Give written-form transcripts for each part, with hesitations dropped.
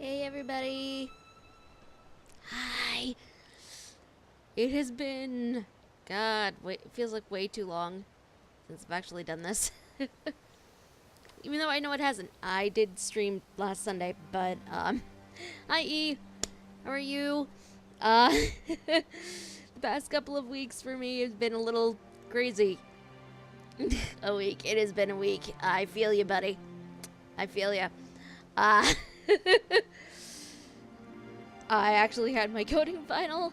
Hey everybody! Hi! It has been... God, wait, it feels like way too long since I've actually done this. Even though I know it hasn't. I did stream last Sunday, but, Hi E! How are you? The past couple of weeks for me has been a little crazy. A week. It has been a week. I feel you, buddy. I feel ya. Uh... I actually had my coding final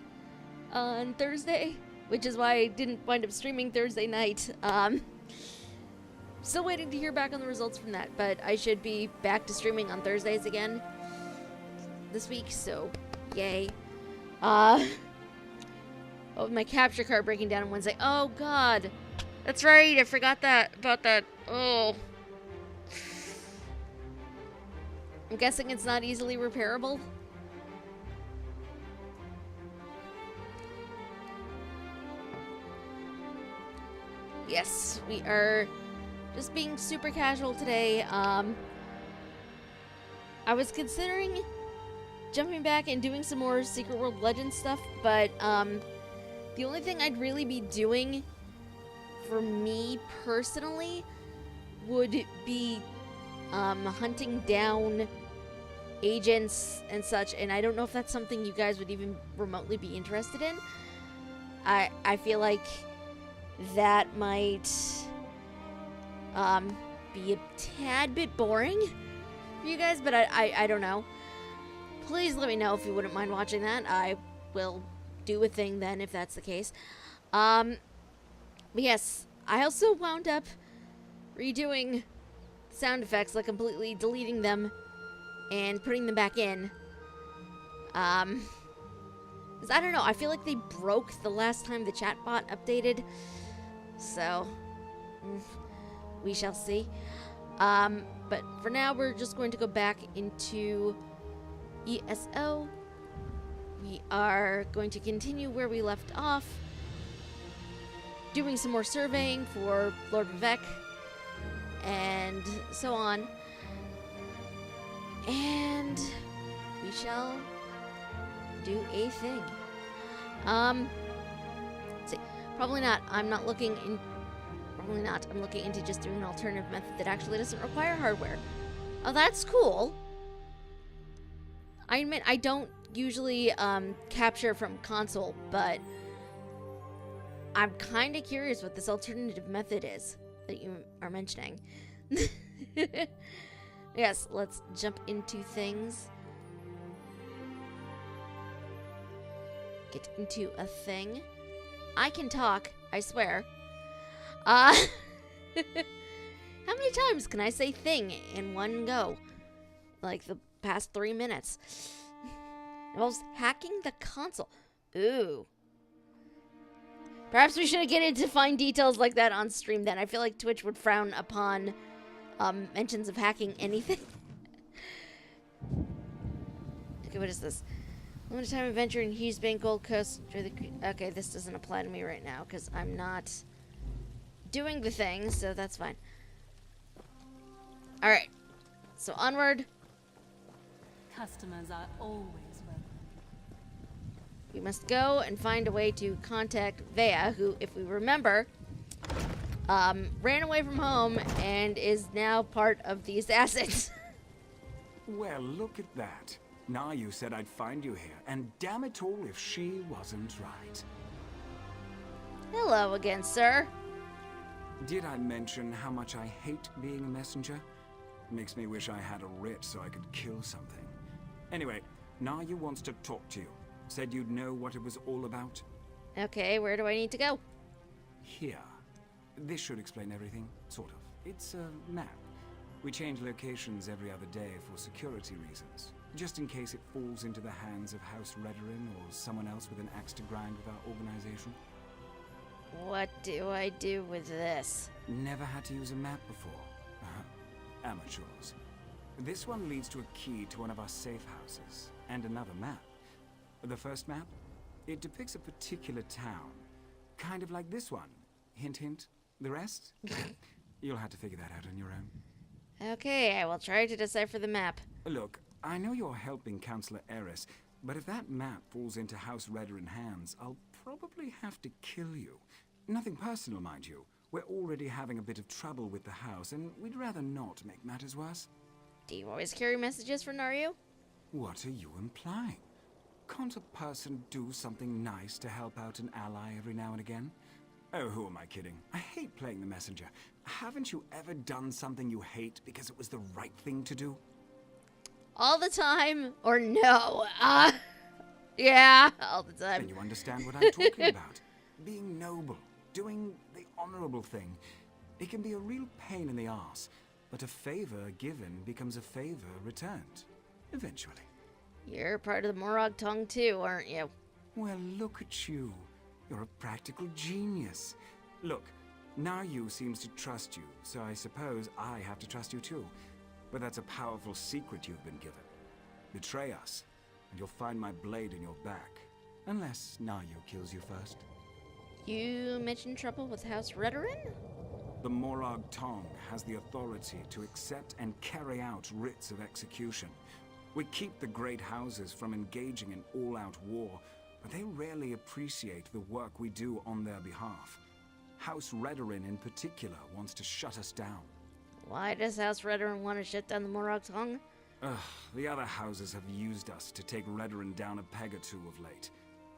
on Thursday, which is why I didn't wind up streaming Thursday night. Still waiting to hear back on the results from that, but I should be back to streaming on Thursdays again this week, so yay. Oh, my capture card breaking down on Wednesday. Oh god, that's right, I forgot about that. Oh. I'm guessing it's not easily repairable. Yes, we are just being super casual today. I was considering jumping back and doing some more Secret World Legends stuff, but the only thing I'd really be doing for me personally would be hunting down agents and such, and I don't know if that's something you guys would even remotely be interested in. I feel like that might be a tad bit boring for you guys, but I don't know. Please let me know if you wouldn't mind watching that. I will do a thing then if that's the case. But yes, I also wound up redoing sound effects, like completely deleting them and putting them back in. 'Cause I don't know, I feel like they broke the last time the chatbot updated. So, we shall see. But for now, we're just going to go back into ESO. We are going to continue where we left off, doing some more surveying for Lord Vivek, and so on. And we shall do a thing. Let's see. Probably not. I'm looking into just doing an alternative method that actually doesn't require hardware. Oh, that's cool. I admit, I don't usually capture from console, but I'm kind of curious what this alternative method is that you are mentioning. Yes, let's jump into things. Get into a thing. I can talk, I swear. How many times can I say thing in one go? Like the past 3 minutes. Involves hacking the console. Ooh. Perhaps we should get into fine details like that on stream then. I feel like Twitch would frown upon mentions of hacking anything. Okay, what is this? Limited time adventure in Hughes Bay, Gold Coast. Okay, this doesn't apply to me right now because I'm not doing the thing, so that's fine. Alright, so onward. Customers are always welcome. We must go and find a way to contact Vea, who, if we remember, ran away from home and is now part of the assassins. Well, look at that. Now you said I'd find you here, and damn it all if she wasn't right. Hello again, sir. Did I mention how much I hate being a messenger? Makes me wish I had a writ so I could kill something. Anyway, Naya wants to talk to you. Said you'd know what it was all about. Okay, where do I need to go? Here. This should explain everything, sort of. It's a map. We change locations every other day for security reasons. Just in case it falls into the hands of House Redorin or someone else with an axe to grind with our organization. What do I do with this? Never had to use a map before. Amateurs. This one leads to a key to one of our safe houses, and another map. The first map, it depicts a particular town. Kind of like this one. Hint, hint. The rest? You'll have to figure that out on your own. Okay, I will try to decipher the map. Look, I know you're helping Councillor Eris, but if that map falls into House Redoran hands, I'll probably have to kill you. Nothing personal, mind you. We're already having a bit of trouble with the house, and we'd rather not make matters worse. Do you always carry messages for Nario? What are you implying? Can't a person do something nice to help out an ally every now and again? Oh, who am I kidding? I hate playing the messenger. Haven't you ever done something you hate because it was the right thing to do? All the time, or no? Yeah, all the time. Then you understand what I'm talking about. Being noble, doing the honorable thing. It can be a real pain in the arse, but a favor given becomes a favor returned. Eventually. You're part of the Morag tongue too, aren't you? Well, look at you. You're a practical genius. Look, Nayu seems to trust you, so I suppose I have to trust you too. But that's a powerful secret you've been given. Betray us, and you'll find my blade in your back. Unless Nayu kills you first. You mentioned trouble with House Redoran? The Morag Tong has the authority to accept and carry out writs of execution. We keep the great houses from engaging in all-out war, but they rarely appreciate the work we do on their behalf. House Redoran in particular wants to shut us down. Why does House Redoran want to shut down the Morag tongue? The other houses have used us to take Redoran down a peg or two of late.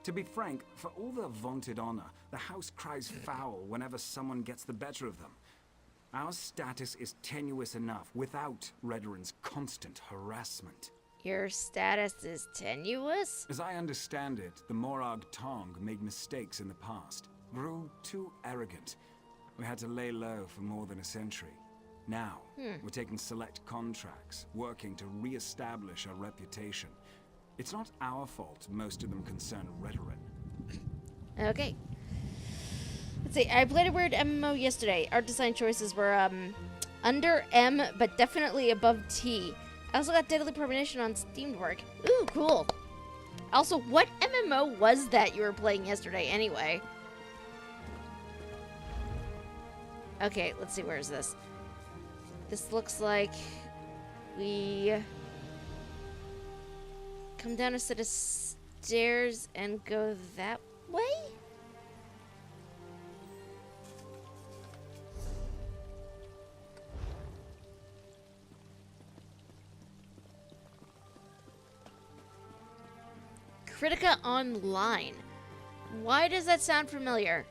To be frank, for all their vaunted honor, the house cries foul whenever someone gets the better of them. Our status is tenuous enough without Redoran's constant harassment. Your status is tenuous? As I understand it, the Morag Tong made mistakes in the past, grew too arrogant. We had to lay low for more than a century. Now, we're taking select contracts, working to re-establish our reputation. It's not our fault most of them concern Redoran. Okay. Let's see, I played a weird MMO yesterday. Art design choices were, under M, but definitely above T. I also got Deadly Premonition on Steam to work. Ooh, cool. Also, what MMO was that you were playing yesterday anyway? Okay, let's see, where is this? This looks like we come down a set of stairs and go that way? Critica Online. Why does that sound familiar?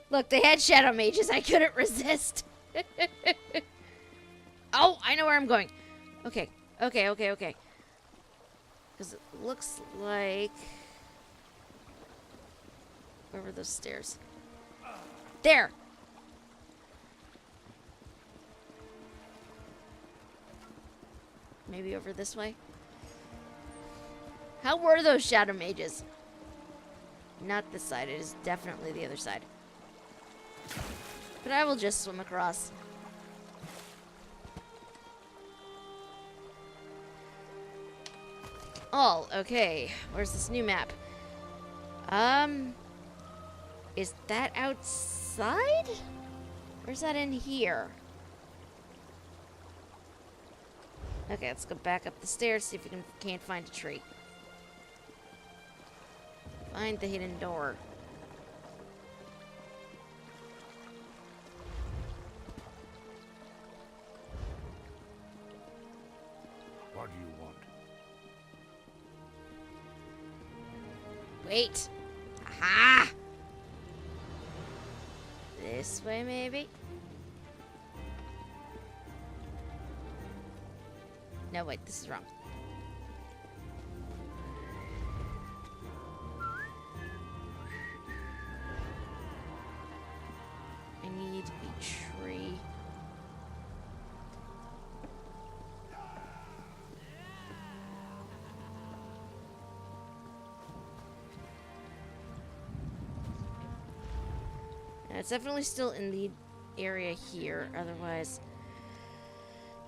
Look, they had shadow mages. I couldn't resist. Oh, I know where I'm going. Okay. Because it looks like... Where were those stairs? There! Maybe over this way? How were those shadow mages? Not this side. It is definitely the other side. But I will just swim across. Oh, okay. Where's this new map? Is that outside? Or is that in here? Okay, let's go back up the stairs, see if we can't find a tree. Find the hidden door. What do you want? Wait. Aha! This way, maybe? No, wait, this is wrong. I need a tree. And it's definitely still in the area here, otherwise...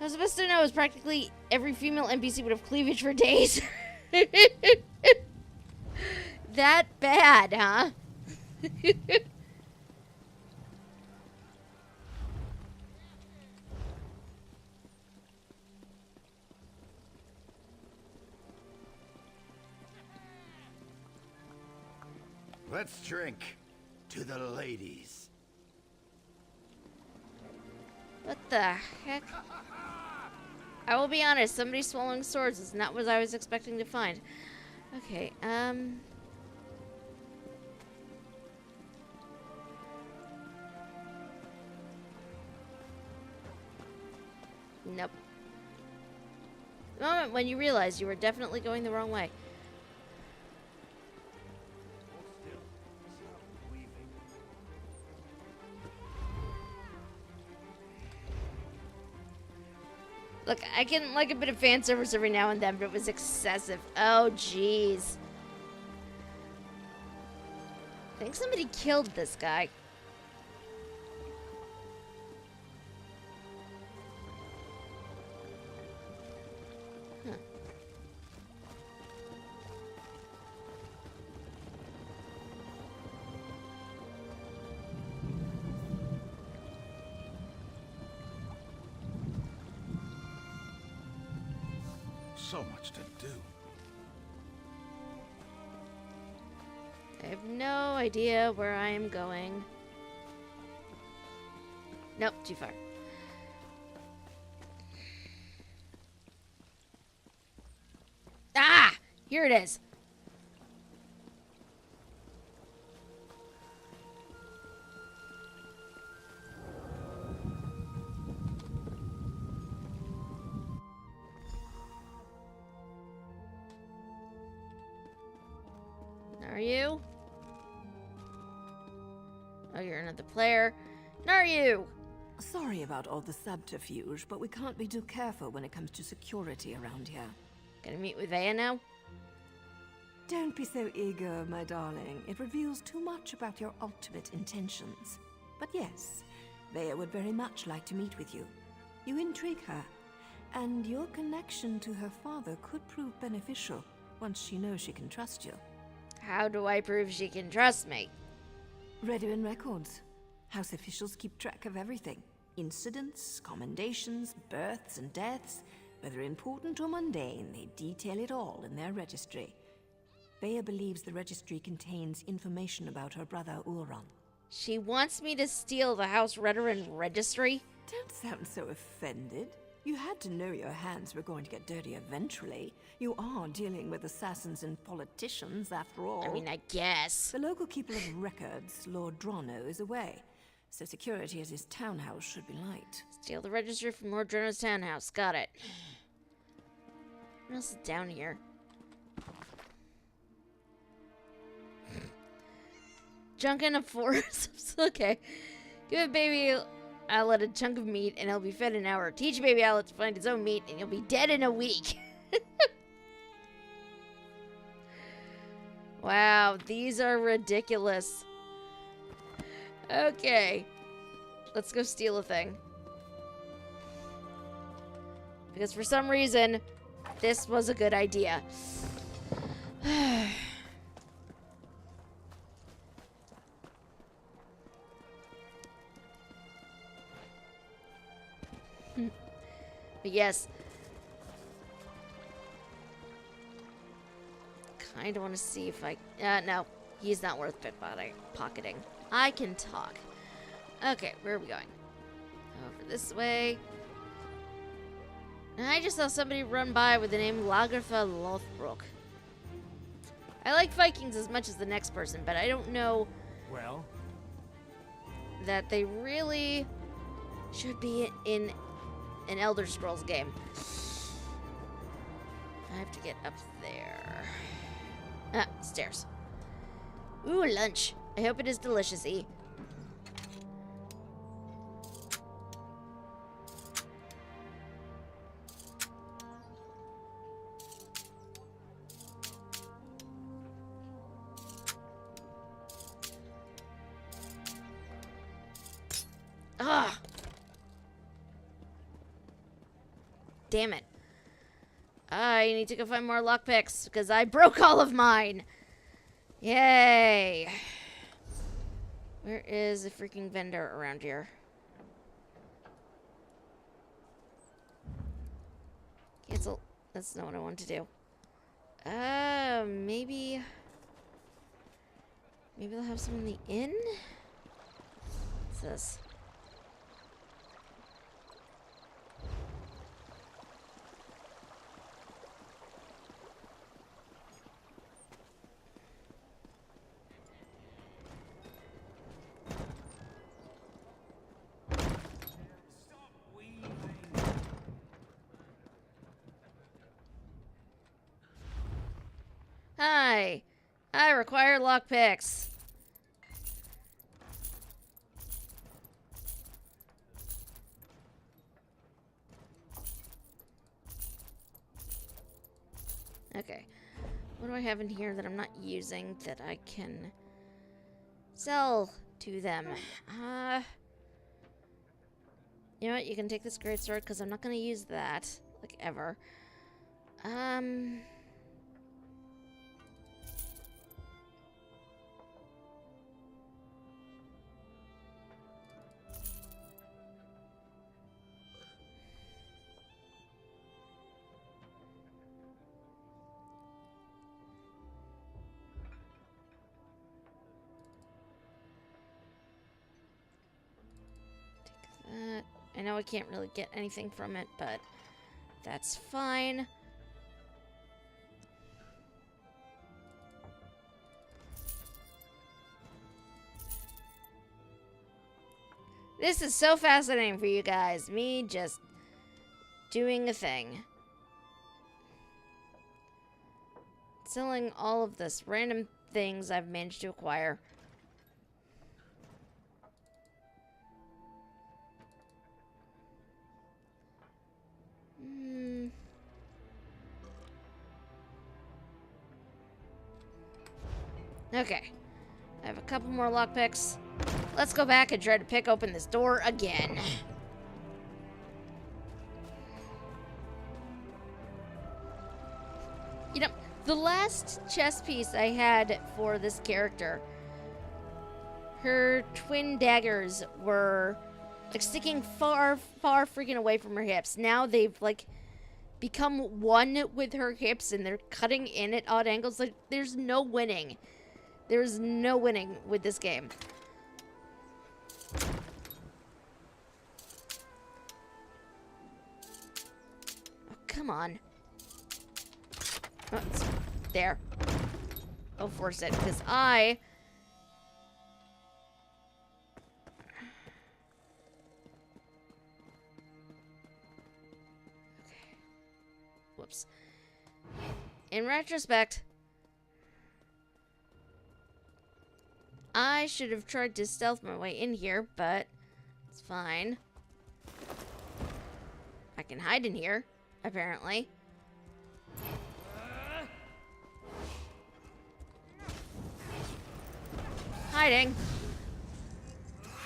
I was supposed to know is practically every female NPC would have cleavage for days. That bad, huh? Let's drink to the ladies. What the heck? I will be honest, somebody swallowing swords is not what I was expecting to find. Okay, nope. The moment when you realize you were definitely going the wrong way. Look, I can like a bit of fan service every now and then, but it was excessive. Oh, jeez. I think somebody killed this guy. Huh. So much to do. I have no idea where I am going. Nope, too far. Ah! Here it is. Are you? Oh, you're another player. Are you? Sorry about all the subterfuge, but we can't be too careful when it comes to security around here. Gonna meet with Aya now? Don't be so eager, my darling. It reveals too much about your ultimate intentions. But yes, Vea would very much like to meet with you. You intrigue her, and your connection to her father could prove beneficial once she knows she can trust you. How do I prove she can trust me? Redwin records. House officials keep track of everything. Incidents, commendations, births and deaths. Whether important or mundane, they detail it all in their registry. Vea believes the registry contains information about her brother Ulron. She wants me to steal the House Redoran registry? Don't sound so offended. You had to know your hands were going to get dirty eventually. You are dealing with assassins and politicians, after all. I mean, I guess. The local keeper of records, Lord Drono, is away, so security at his townhouse should be light. Steal the registry from Lord Drono's townhouse. Got it. What else is down here? Junk in a forest. Okay. Give a baby Owlet a chunk of meat and he'll be fed in an hour. Teach baby Owlet to find his own meat and he'll be dead in a week. Wow, these are ridiculous. Okay. Let's go steal a thing. Because for some reason, this was a good idea. But yes. Kind of want to see if I... no. He's not worth pocketing. I can talk. Okay, where are we going? Over this way. And I just saw somebody run by with the name Lagertha Lothbrok. I like Vikings as much as the next person, but I don't know... Well? ...that they really should be in an Elder Scrolls game. I have to get up there. Ah, stairs. Ooh, lunch. I hope it is delicious-y. Ah! Damn it. I need to go find more lockpicks because I broke all of mine. Yay. Where is the freaking vendor around here? Cancel. That's not what I want to do. Maybe Maybe they'll have some in the inn? What's this? Hi! I require lockpicks. Okay. What do I have in here that I'm not using that I can sell to them? You know what? You can take this greatsword because I'm not going to use that, like, ever. I know I can't really get anything from it, but that's fine. This is so fascinating for you guys. Me just doing a thing. Selling all of this random things I've managed to acquire. Okay. I have a couple more lockpicks. Let's go back and try to pick open this door again. You know, the last chess piece I had for this character, her twin daggers were like sticking far, far freaking away from her hips. Now they've like become one with her hips and they're cutting in at odd angles. Like, there's no winning. There's no winning with this game. Oh, come on. Oh, it's there. I'll force it, because I... Okay. Whoops. In retrospect, I should have tried to stealth my way in here, but it's fine. I can hide in here, apparently. Hiding.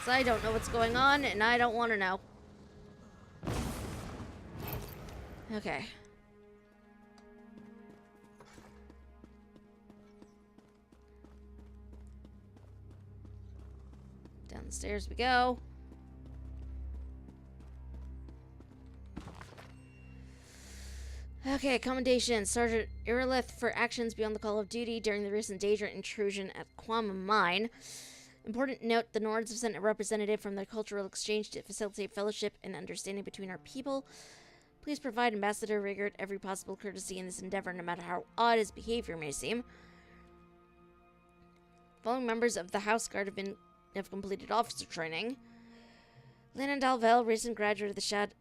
So I don't know what's going on, and I don't want to know. Okay. Down the stairs we go. Okay, commendation. Sergeant Irilith for actions beyond the call of duty during the recent Daedra intrusion at Quama Mine. Important note, the Nords have sent a representative from their cultural exchange to facilitate fellowship and understanding between our people. Please provide Ambassador Rigert every possible courtesy in this endeavor, no matter how odd his behavior may seem. Following members of the House Guard have completed officer training. Lennon Dalvell, recent graduate of the Shad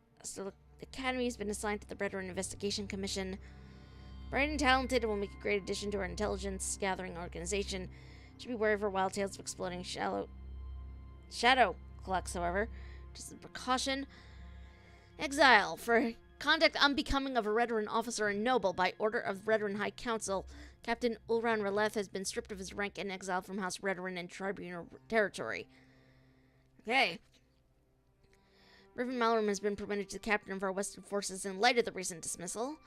Academy, has been assigned to the Brethren Investigation Commission. Bright and talented and will make a great addition to our intelligence gathering organization. Should be wary of her wild tales of exploding shadow clocks, however, just a precaution. Exile for conduct unbecoming of a Redrin officer and noble by order of Redrin High Council. Captain Ulran Releth has been stripped of his rank and exiled from House Redrin and Tribunal territory. Okay. Riven Malrum has been promoted to the captain of our Western forces in light of the recent dismissal.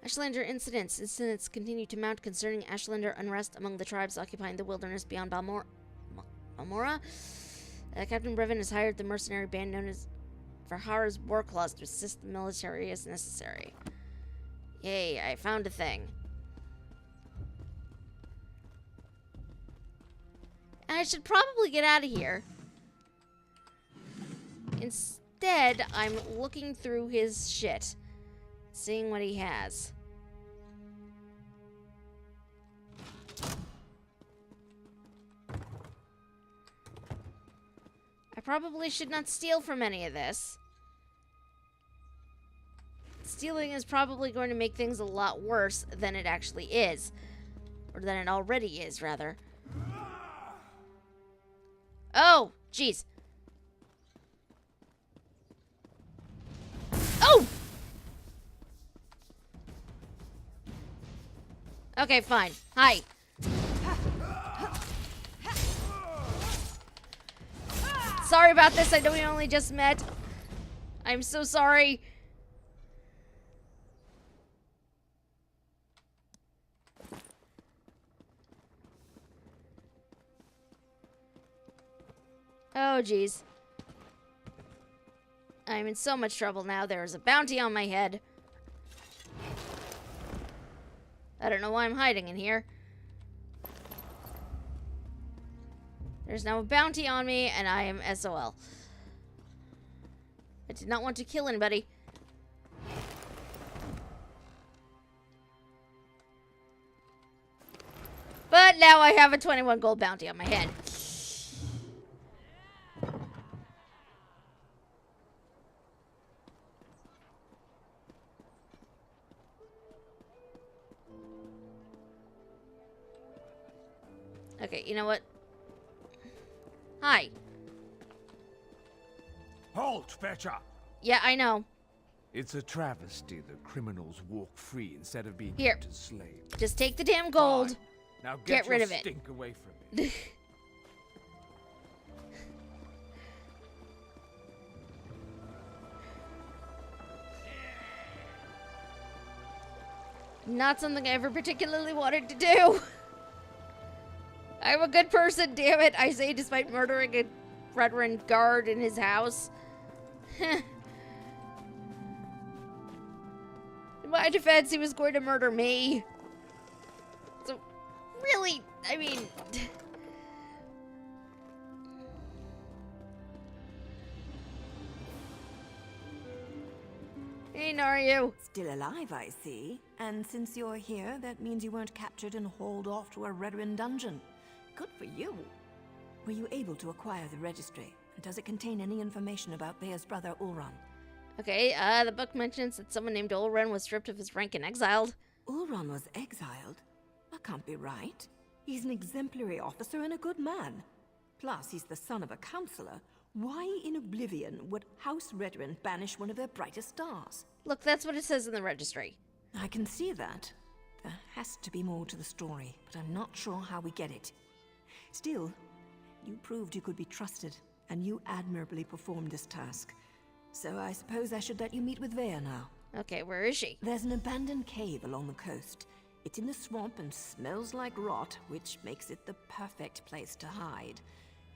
Ashlander incidents. Incidents continue to mount concerning Ashlander unrest among the tribes occupying the wilderness beyond Balmora. Captain Brevin has hired the mercenary band known as Verhara's War Claws to assist the military as necessary. Yay, I found a thing. And I should probably get out of here. Instead, I'm looking through his shit. Seeing what he has. I probably should not steal from any of this. Stealing is probably going to make things a lot worse than it actually is. Or than it already is, rather. Oh, jeez. Oh! Okay, fine. Hi. Sorry about this. I know we only just met. I'm so sorry. Oh, jeez. I'm in so much trouble now. There is a bounty on my head. I don't know why I'm hiding in here. There's now a bounty on me, and I am SOL. I did not want to kill anybody. But now I have a 21 gold bounty on my head. Okay, you know what? Hi. Halt, Fetcher! Yeah, I know. It's a travesty that criminals walk free instead of being Here. kept as slaves. Just take the damn gold. Fine. Now Get rid your of it. stink away from me. Not something I ever particularly wanted to do. I'm a good person, damn it. I say despite murdering a veteran guard in his house. In my defense, he was going to murder me. So, really, I mean... Hey, Naru. Still alive, I see. And since you're here, that means you weren't captured and hauled off to a Redrin dungeon. Good for you. Were you able to acquire the registry? And does it contain any information about Thea's brother, Ulran? Okay, the book mentions that someone named Ulran was stripped of his rank and exiled. Ulran was exiled? That can't be right. He's an exemplary officer and a good man. Plus, he's the son of a counselor. Why in oblivion would House Redrin banish one of their brightest stars? Look, that's what it says in the registry. I can see that. There has to be more to the story, but I'm not sure how we get it. Still, you proved you could be trusted, and you admirably performed this task. So I suppose I should let you meet with Vea now. Okay, where is she? There's an abandoned cave along the coast. It's in the swamp and smells like rot, which makes it the perfect place to hide.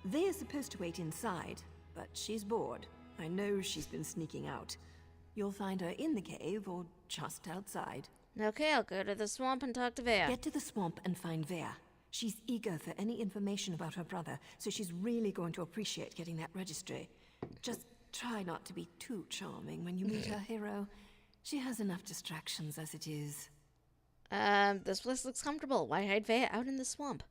Vea's supposed to wait inside, but she's bored. I know she's been sneaking out. You'll find her in the cave or just outside. Okay, I'll go to the swamp and talk to Vea. Get to the swamp and find Vea. She's eager for any information about her brother, so she's really going to appreciate getting that registry. Just try not to be too charming when you meet her hero. She has enough distractions as it is. This place looks comfortable. Why hide Vea out in the swamp?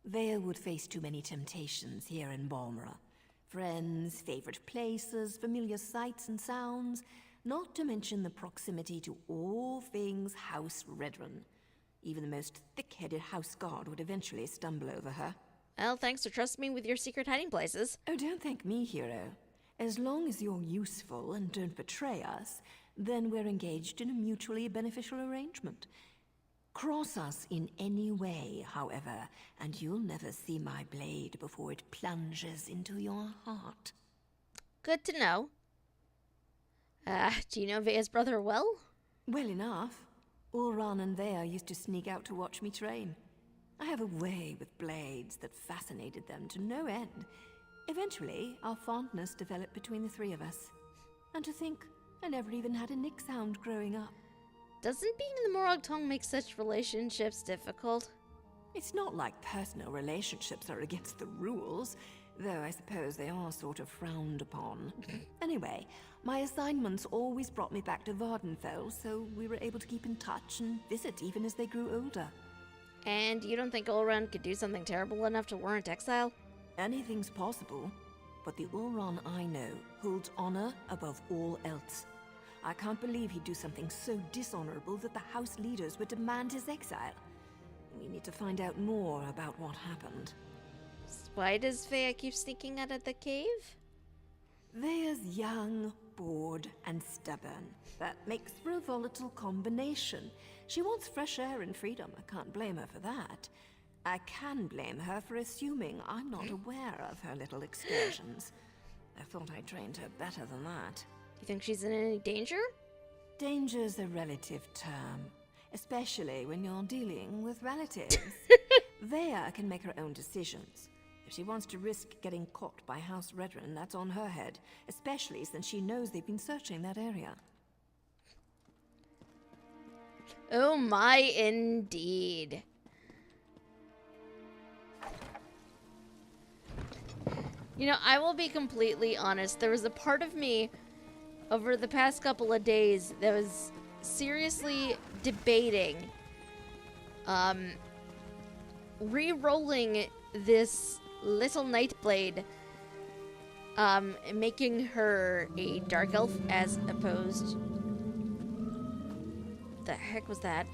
Vea would face too many temptations here in Balmora. Friends, favorite places, familiar sights and sounds, not to mention the proximity to all things House Redrin. Even the most thick-headed house guard would eventually stumble over her. Well, thanks for trusting me with your secret hiding places. Oh, don't thank me, hero. As long as you're useful and don't betray us, then we're engaged in a mutually beneficial arrangement. Cross us in any way, however, and you'll never see my blade before it plunges into your heart. Good to know. Do you know Vea's brother well? Well enough. Ulran and Vea used to sneak out to watch me train. I have a way with blades that fascinated them to no end. Eventually, our fondness developed between the three of us. And to think, I never even had a nick sound growing up. Doesn't being in the Morrowind tongue make such relationships difficult? It's not like personal relationships are against the rules, though I suppose they are sort of frowned upon. Anyway, my assignments always brought me back to Vardenfell, so we were able to keep in touch and visit even as they grew older. And you don't think Ulrun could do something terrible enough to warrant exile? Anything's possible, but the Ulron I know holds honor above all else. I can't believe he'd do something so dishonorable that the house leaders would demand his exile. We need to find out more about what happened. Why does Vea keep sneaking out of the cave? Vea's young, bored, and stubborn. That makes for a volatile combination. She wants fresh air and freedom. I can't blame her for that. I can blame her for assuming I'm not aware of her little excursions. I thought I trained her better than that. You think she's in any danger? Danger's a relative term, especially when you're dealing with relatives. Vea can make her own decisions. If she wants to risk getting caught by House Redrin, that's on her head, especially since she knows they've been searching that area. Oh my, indeed. You know, I will be completely honest. There was a part of me over the past couple of days that was seriously debating re-rolling this little Nightblade, making her a dark elf as opposed... The heck was that?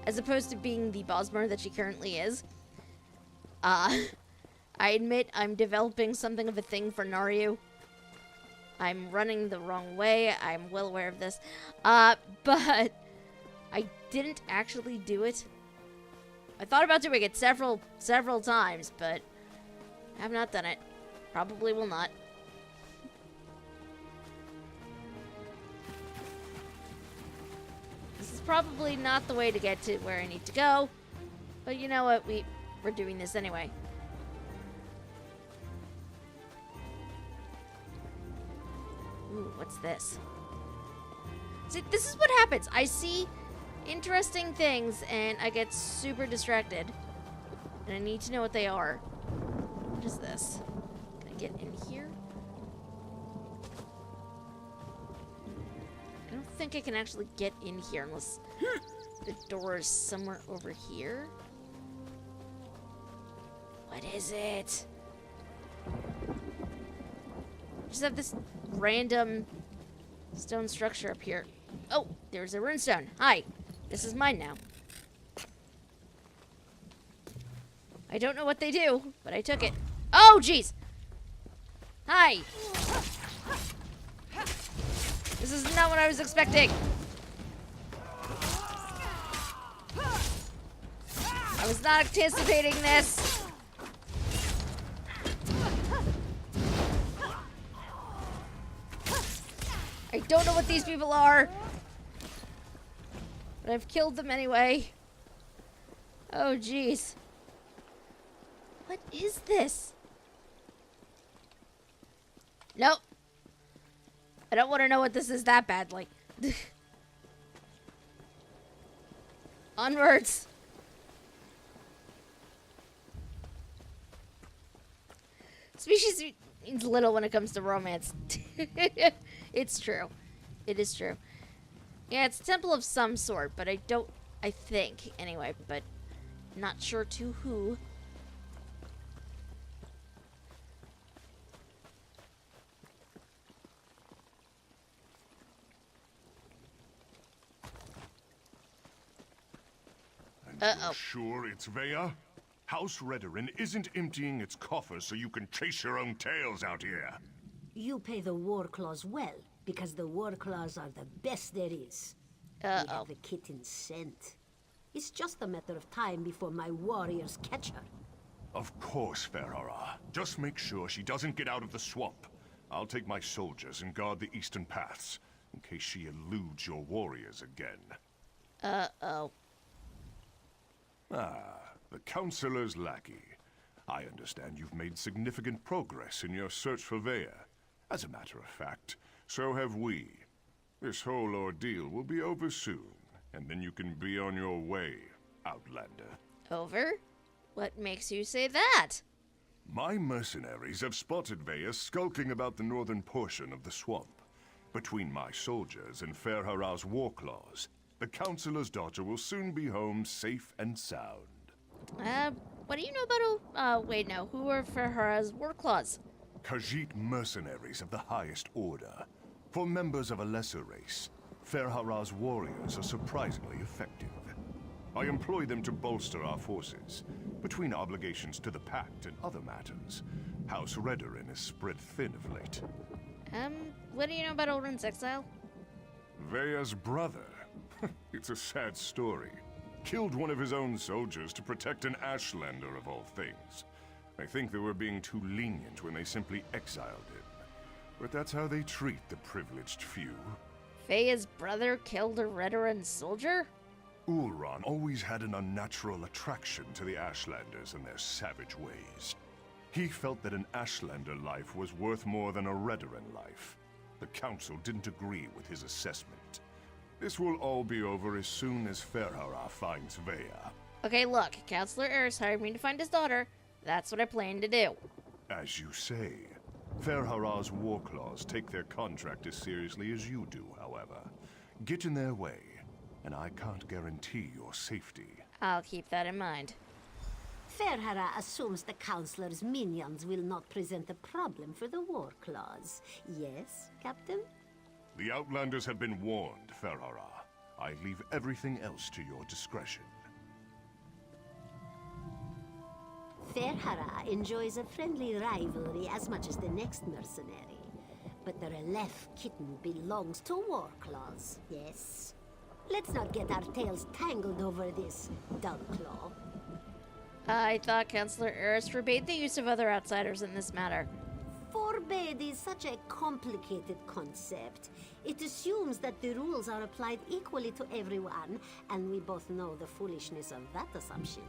As opposed to being the Bosmer that she currently is. I admit I'm developing something of a thing for Naryu. I'm running the wrong way. I'm well aware of this. But I didn't actually do it. I thought about doing it several times, but I have not done it. Probably will not. This is probably not the way to get to where I need to go. But you know what? We're doing this anyway. Ooh, what's this? See, this is what happens. I see interesting things and I get super distracted. And I need to know what they are. What is this? Can I get in here? I don't think I can actually get in here unless the door is somewhere over here. What is it? Just have this random stone structure up here. Oh, there's a runestone. Hi. This is mine now. I don't know what they do, but I took it. Oh, jeez. Hi. This is not what I was expecting. I was not anticipating this. I don't know what these people are, but I've killed them anyway. Oh, jeez. What is this? Nope. I don't want to know what this is that badly. Onwards. Species means little when it comes to romance. It's true. It is true. Yeah, it's a temple of some sort, but I think, anyway, but not sure to who. You're sure it's Vea? House Redorin isn't emptying its coffers so you can chase your own tails out here. You pay the war claws well, because the war claws are the best there is. We have the kitten's scent. It's just a matter of time before my warriors catch her. Of course, Ferrara. Just make sure she doesn't get out of the swamp. I'll take my soldiers and guard the eastern paths, in case she eludes your warriors again. Uh-oh. Ah, the Counselor's lackey. I understand you've made significant progress in your search for Vea. As a matter of fact, so have we. This whole ordeal will be over soon, and then you can be on your way, Outlander. Over? What makes you say that? My mercenaries have spotted Veya skulking about the northern portion of the swamp. Between my soldiers and Fair Hara's war claws, the Councillor's daughter will soon be home safe and sound. What do you know about, wait, no, who are Ferhara's war claws? Khajiit mercenaries of the highest order. For members of a lesser race, Fair Hara's warriors are surprisingly effective. I employ them to bolster our forces. Between obligations to the Pact and other matters, House Redoran is spread thin of late. What do you know about Ulrun's exile? Veya's brother. It's a sad story. Killed one of his own soldiers to protect an Ashlander of all things. I think they were being too lenient when they simply exiled him. But that's how they treat the privileged few. Feya's brother killed a Redoran soldier? Ulrun always had an unnatural attraction to the Ashlanders and their savage ways. He felt that an Ashlander life was worth more than a Redoran life. The Council didn't agree with his assessment. This will all be over as soon as Ferhara finds Veya. Okay, look, Counselor Eris hired me to find his daughter. That's what I plan to do. As you say, Ferhara's war claws take their contract as seriously as you do, however. Get in their way, and I can't guarantee your safety. I'll keep that in mind. Ferhara assumes the Councillor's minions will not present a problem for the war clause. Yes, Captain? The Outlanders have been warned, Ferhara. I leave everything else to your discretion. Ferhara enjoys a friendly rivalry as much as the next mercenary. But the Relef kitten belongs to Warclaws, yes? Let's not get our tails tangled over this, Dullclaw. I thought Counselor Eris forbade the use of other outsiders in this matter. Forbade is such a complicated concept. It assumes that the rules are applied equally to everyone, and we both know the foolishness of that assumption.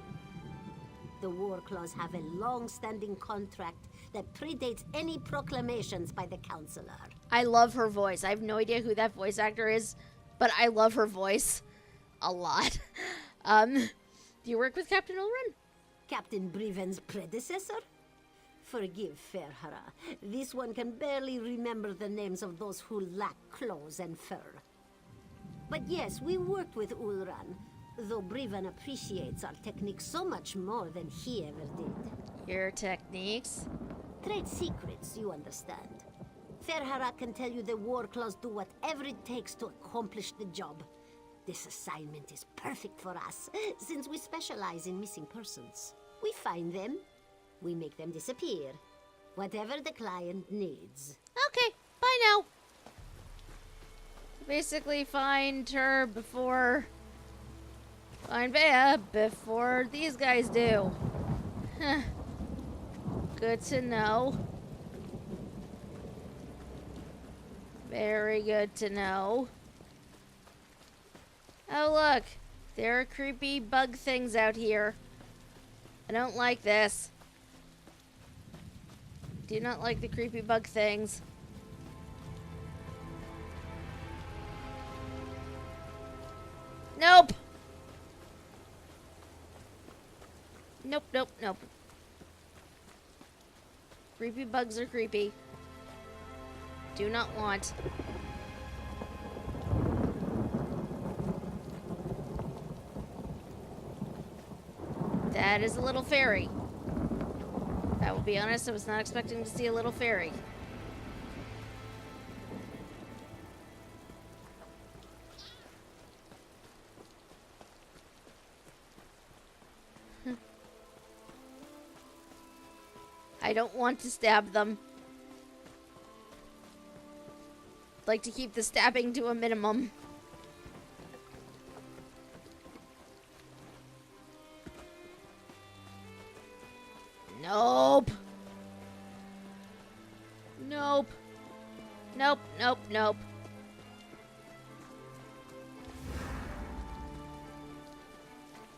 The War Claws have a long-standing contract that predates any proclamations by the Councillor. I love her voice. I have no idea who that voice actor is, but I love her voice a lot. Do you work with Captain Ulrun? Captain Briven's predecessor? Forgive Ferhara. This one can barely remember the names of those who lack claws and fur. But yes, we worked with Ulrun, though Briven appreciates our techniques so much more than he ever did. Your techniques? Trade secrets, you understand. Ferhara can tell you the war claws do whatever it takes to accomplish the job. This assignment is perfect for us, since we specialize in missing persons. We find them, we make them disappear. Whatever the client needs. Okay, bye now. Basically find her before... Find Veya before these guys do. Huh. Good to know. Very good to know. Oh look, there are creepy bug things out here. I don't like this. Do not like the creepy bug things. Nope. Nope, nope, nope. Creepy bugs are creepy. Do not want. That is a little fairy. I will be honest, I was not expecting to see a little fairy. I don't want to stab them. I'd like to keep the stabbing to a minimum. Nope. Nope. Nope, nope, nope.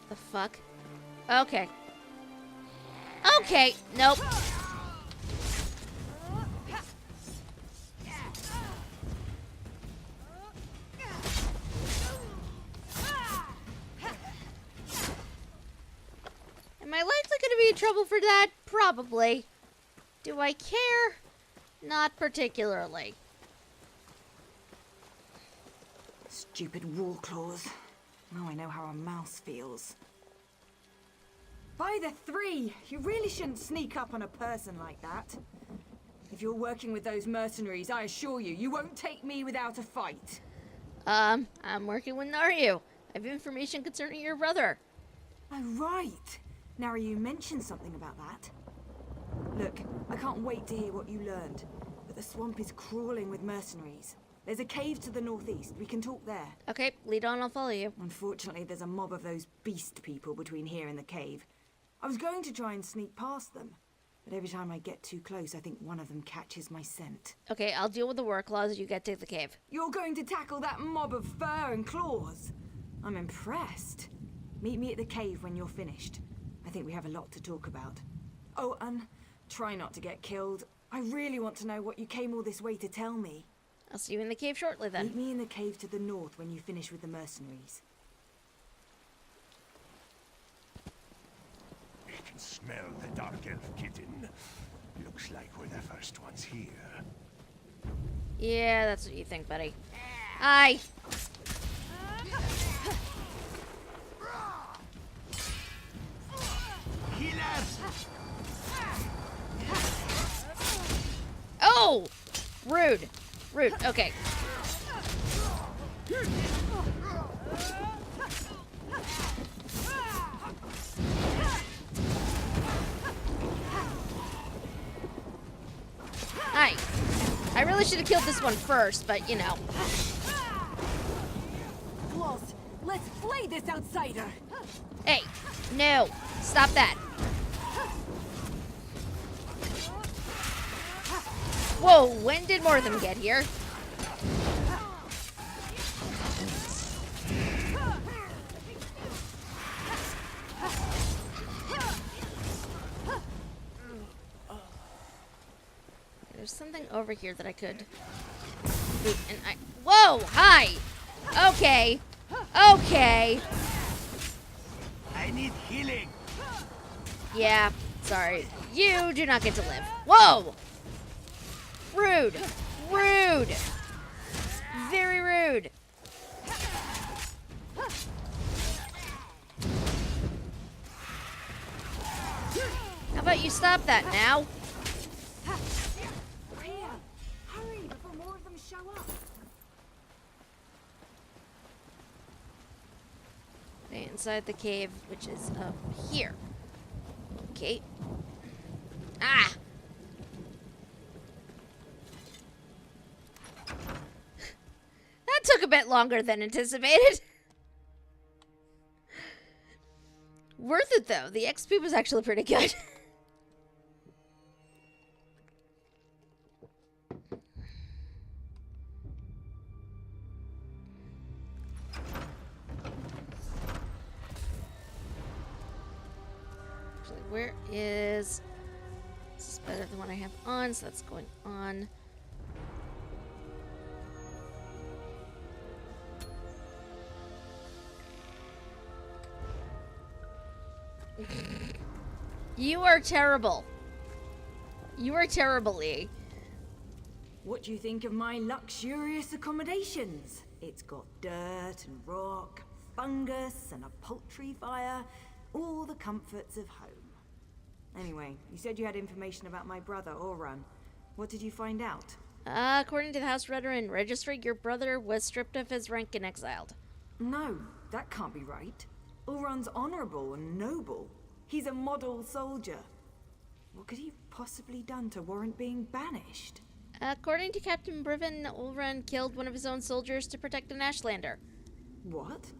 The fuck? Okay. Okay, nope. Am I likely going to be in trouble for that? Probably. Do I care? Not particularly. Stupid wall claws. Now I know how a mouse feels. By the three! You really shouldn't sneak up on a person like that. If you're working with those mercenaries, I assure you, you won't take me without a fight. I'm working with Naryu. I have information concerning your brother. Oh, right. Naryu mentioned something about that. Look, I can't wait to hear what you learned. But the swamp is crawling with mercenaries. There's a cave to the northeast. We can talk there. Okay, lead on, I'll follow you. Unfortunately, there's a mob of those beast people between here and the cave. I was going to try and sneak past them, but every time I get too close, I think one of them catches my scent. Okay, I'll deal with the war claws as you get to the cave. You're going to tackle that mob of fur and claws? I'm impressed. Meet me at the cave when you're finished. I think we have a lot to talk about. Oh, and try not to get killed. I really want to know what you came all this way to tell me. I'll see you in the cave shortly then. Meet me in the cave to the north when you finish with the mercenaries. I can smell the dark elf kitten. Looks like we're the first ones here. Yeah, that's what you think, buddy. Hi. Oh! Rude. Rude. Okay. Hi. I really should have killed this one first, but you know. Close. Let's flay this outsider. Hey, no. Stop that. Whoa, when did more of them get here? There's something over here that I could... Ooh, and I... Whoa, hi! Okay. Okay. I need healing. Yeah, sorry. You do not get to live. Whoa! Rude. Rude. Very rude. How about you stop that now? Hurry before more of them show up. Okay, inside the cave, which is up here. Okay. Ah! That took a bit longer than anticipated. Worth it, though. The XP was actually pretty good. Actually, where is... This is better than what I have on, so that's going on. You are terrible. You are terrible, E. What do you think of my luxurious accommodations? It's got dirt and rock, fungus and a poultry fire, all the comforts of home. Anyway, you said you had information about my brother, Oran. What did you find out? According to the House Veteran Registry, your brother was stripped of his rank and exiled. No, that can't be right. Oran's honorable and noble. He's a model soldier. What could he have possibly done to warrant being banished? According to Captain Briven, Ulran killed one of his own soldiers to protect an Ashlander. What?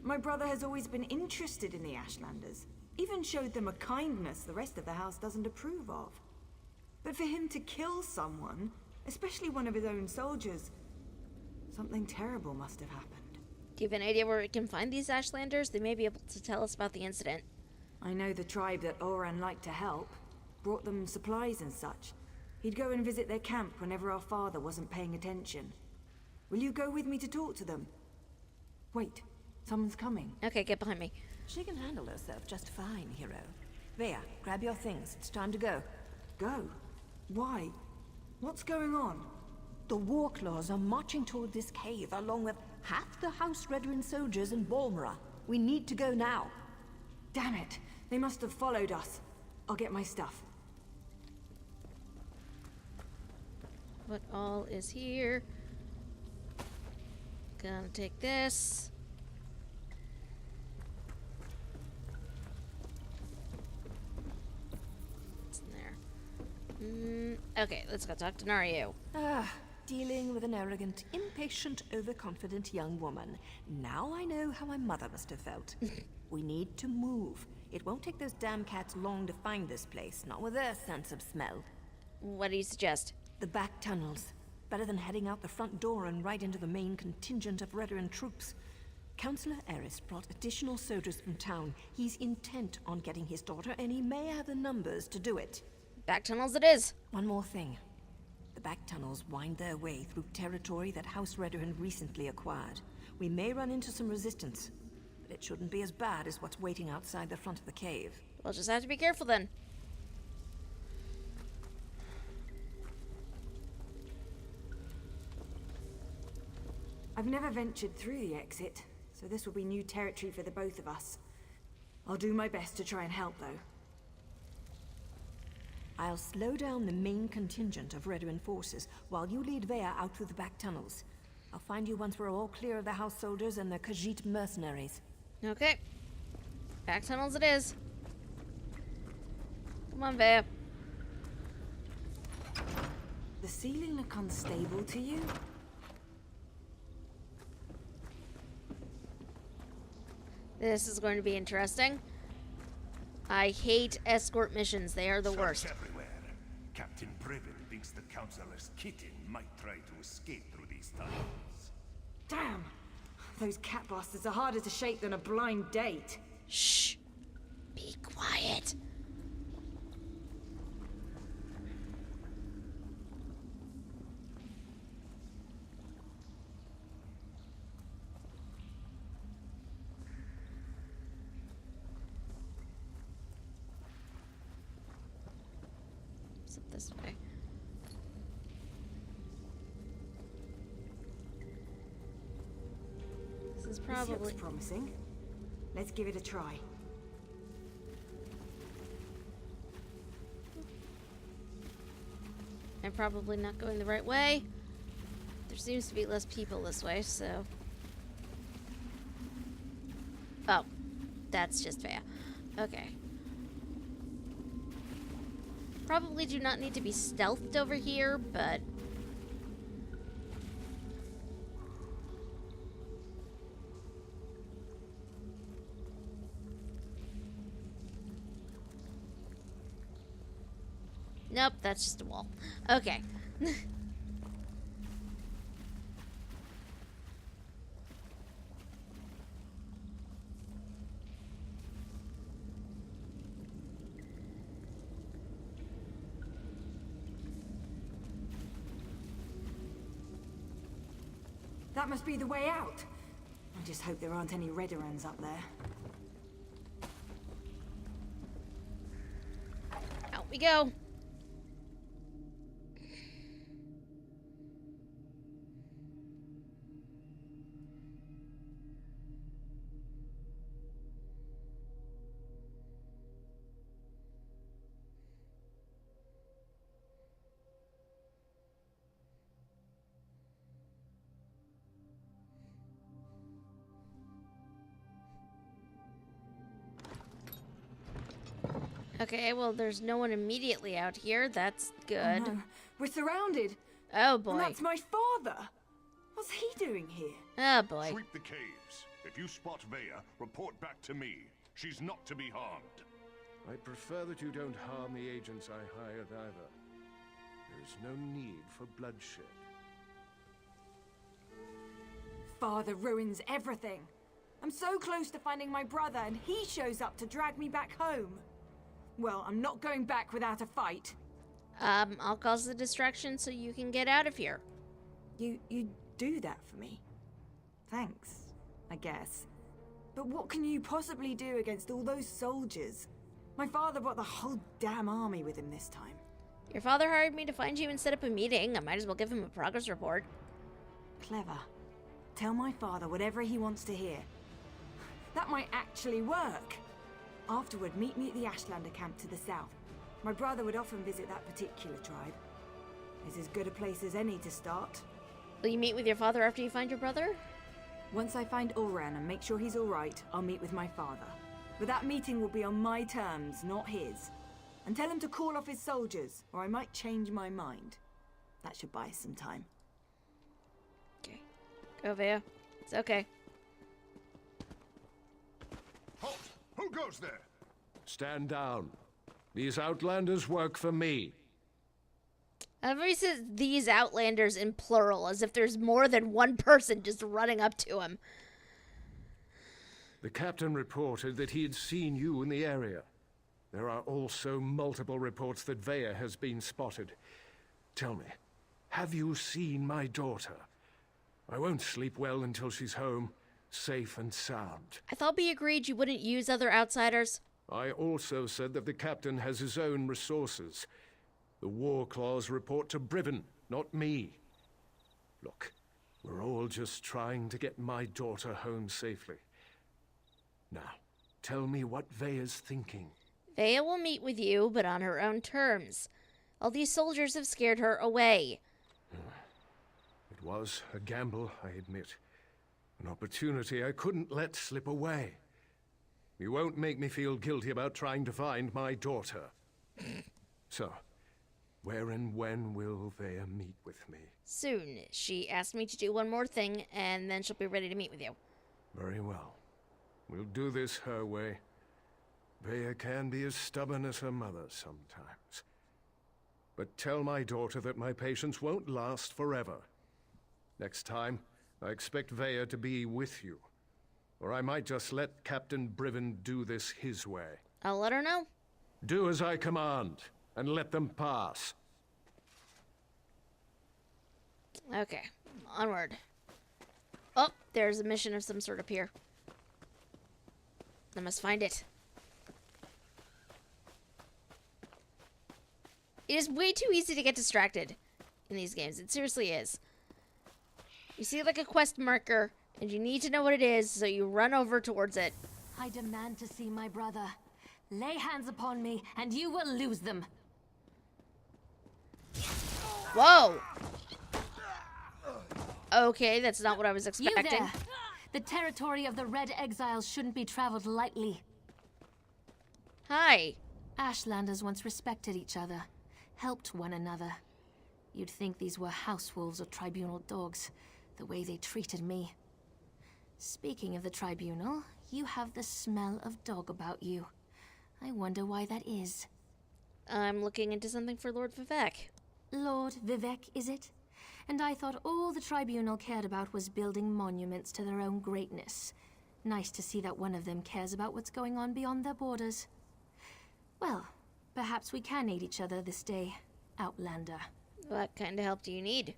My brother has always been interested in the Ashlanders. Even showed them a kindness the rest of the house doesn't approve of. But for him to kill someone, especially one of his own soldiers, something terrible must have happened. Do you have an idea where we can find these Ashlanders? They may be able to tell us about the incident. I know the tribe that Oran liked to help. Brought them supplies and such. He'd go and visit their camp whenever our father wasn't paying attention. Will you go with me to talk to them? Wait, Someone's coming. Okay, get behind me. She can handle herself just fine, hero. Vea, grab your things. It's time to go. Go? Why? What's going on? The Warclaws are marching toward this cave along with half the House Redoran soldiers in Balmora. We need to go now. Damn it. They must have followed us. I'll get my stuff. What all is here? Gonna take this. What's in there? Okay, let's go talk to Nario. Dealing with an arrogant, impatient, overconfident young woman. Now I know how my mother must have felt. We need to move. It won't take those damn cats long to find this place, not with their sense of smell. What do you suggest? The back tunnels. Better than heading out the front door and right into the main contingent of Redoran troops. Councillor Eris brought additional soldiers from town. He's intent on getting his daughter, and he may have the numbers to do it. Back tunnels it is. One more thing. The back tunnels wind their way through territory that House Redoran recently acquired. We may run into some resistance, but it shouldn't be as bad as what's waiting outside the front of the cave. We'll just have to be careful then. I've never ventured through the exit, so this will be new territory for the both of us. I'll do my best to try and help, though. I'll slow down the main contingent of Redoran forces while you lead Vea out through the back tunnels. I'll find you once we're all clear of the house soldiers and the Khajiit mercenaries. Okay. Back tunnels it is. Come on, Vea. The ceiling look unstable to you? This is going to be interesting. I hate escort missions. They are the worst. Search everywhere. Captain Priven thinks the Councillor's kitten might try to escape through these tunnels. Damn! Those cat bastards are harder to shake than a blind date. Shh. Be quiet. This way. This is This probably looks promising. Let's give it a try. I'm probably not going the right way. There seems to be less people this way, so. Oh, that's just fair. Okay. Probably do not need to be stealthed over here, but... Nope, that's just a wall. Okay. That must be the way out. I just hope there aren't any Redorans up there. Out we go. Okay, well, there's no one immediately out here. That's good. Oh, no. We're surrounded. Oh, boy. And that's my father. What's he doing here? Oh, boy. Sweep the caves. If you spot Vea, report back to me. She's not to be harmed. I prefer that you don't harm the agents I hired either. There's no need for bloodshed. Father ruins everything. I'm so close to finding my brother, and he shows up to drag me back home. Well, I'm not going back without a fight. I'll cause the distraction so you can get out of here. You do that for me? Thanks, I guess. But what can you possibly do against all those soldiers? My father brought the whole damn army with him this time. Your father hired me to find you and set up a meeting. I might as well give him a progress report. Clever. Tell my father whatever he wants to hear. That might actually work. Afterward, meet me at the Ashlander camp to the south. My brother would often visit that particular tribe. It's as good a place as any to start. Will you meet with your father after you find your brother? Once I find Ulran and make sure he's alright, I'll meet with my father. But that meeting will be on my terms, not his. And tell him to call off his soldiers, or I might change my mind. That should buy us some time. Okay. Go, Vea. It's okay. Halt! Who goes there? Stand down. These outlanders work for me. Everybody says these outlanders in plural, as if there's more than one person just running up to him. The captain reported that he had seen you in the area. There are also multiple reports that Vea has been spotted. Tell me, have you seen my daughter? I won't sleep well until she's home, safe and sound. I thought we agreed you wouldn't use other outsiders. I also said that the captain has his own resources. The war claws report to Briven, not me. Look, we're all just trying to get my daughter home safely. Now, tell me what Vea's thinking. Vea will meet with you, but on her own terms. All these soldiers have scared her away. It was a gamble, I admit. An opportunity I couldn't let slip away. You won't make me feel guilty about trying to find my daughter. So, where and when will Vea meet with me? Soon. She asked me to do one more thing, and then she'll be ready to meet with you. Very well. We'll do this her way. Vea can be as stubborn as her mother sometimes. But tell my daughter that my patience won't last forever. Next time, I expect Vea to be with you. Or I might just let Captain Briven do this his way. I'll let her know. Do as I command, and let them pass. Okay, onward. Oh, there's a mission of some sort up here. I must find it. It is way too easy to get distracted in these games. It seriously is. You see like a quest marker, and you need to know what it is, so you run over towards it. I demand to see my brother. Lay hands upon me, and you will lose them. Whoa! Okay, that's not what I was expecting. You there! The territory of the Red Exiles shouldn't be traveled lightly. Hi. Ashlanders once respected each other, helped one another. You'd think these were house wolves or tribunal dogs, the way they treated me. Speaking of the tribunal, you have the smell of dog about you. I wonder why that is. I'm looking into something for Lord Vivek. Lord Vivek, is it? And I thought all the tribunal cared about was building monuments to their own greatness. Nice to see that one of them cares about what's going on beyond their borders. Well, perhaps we can aid each other this day, Outlander. What kind of help do you need?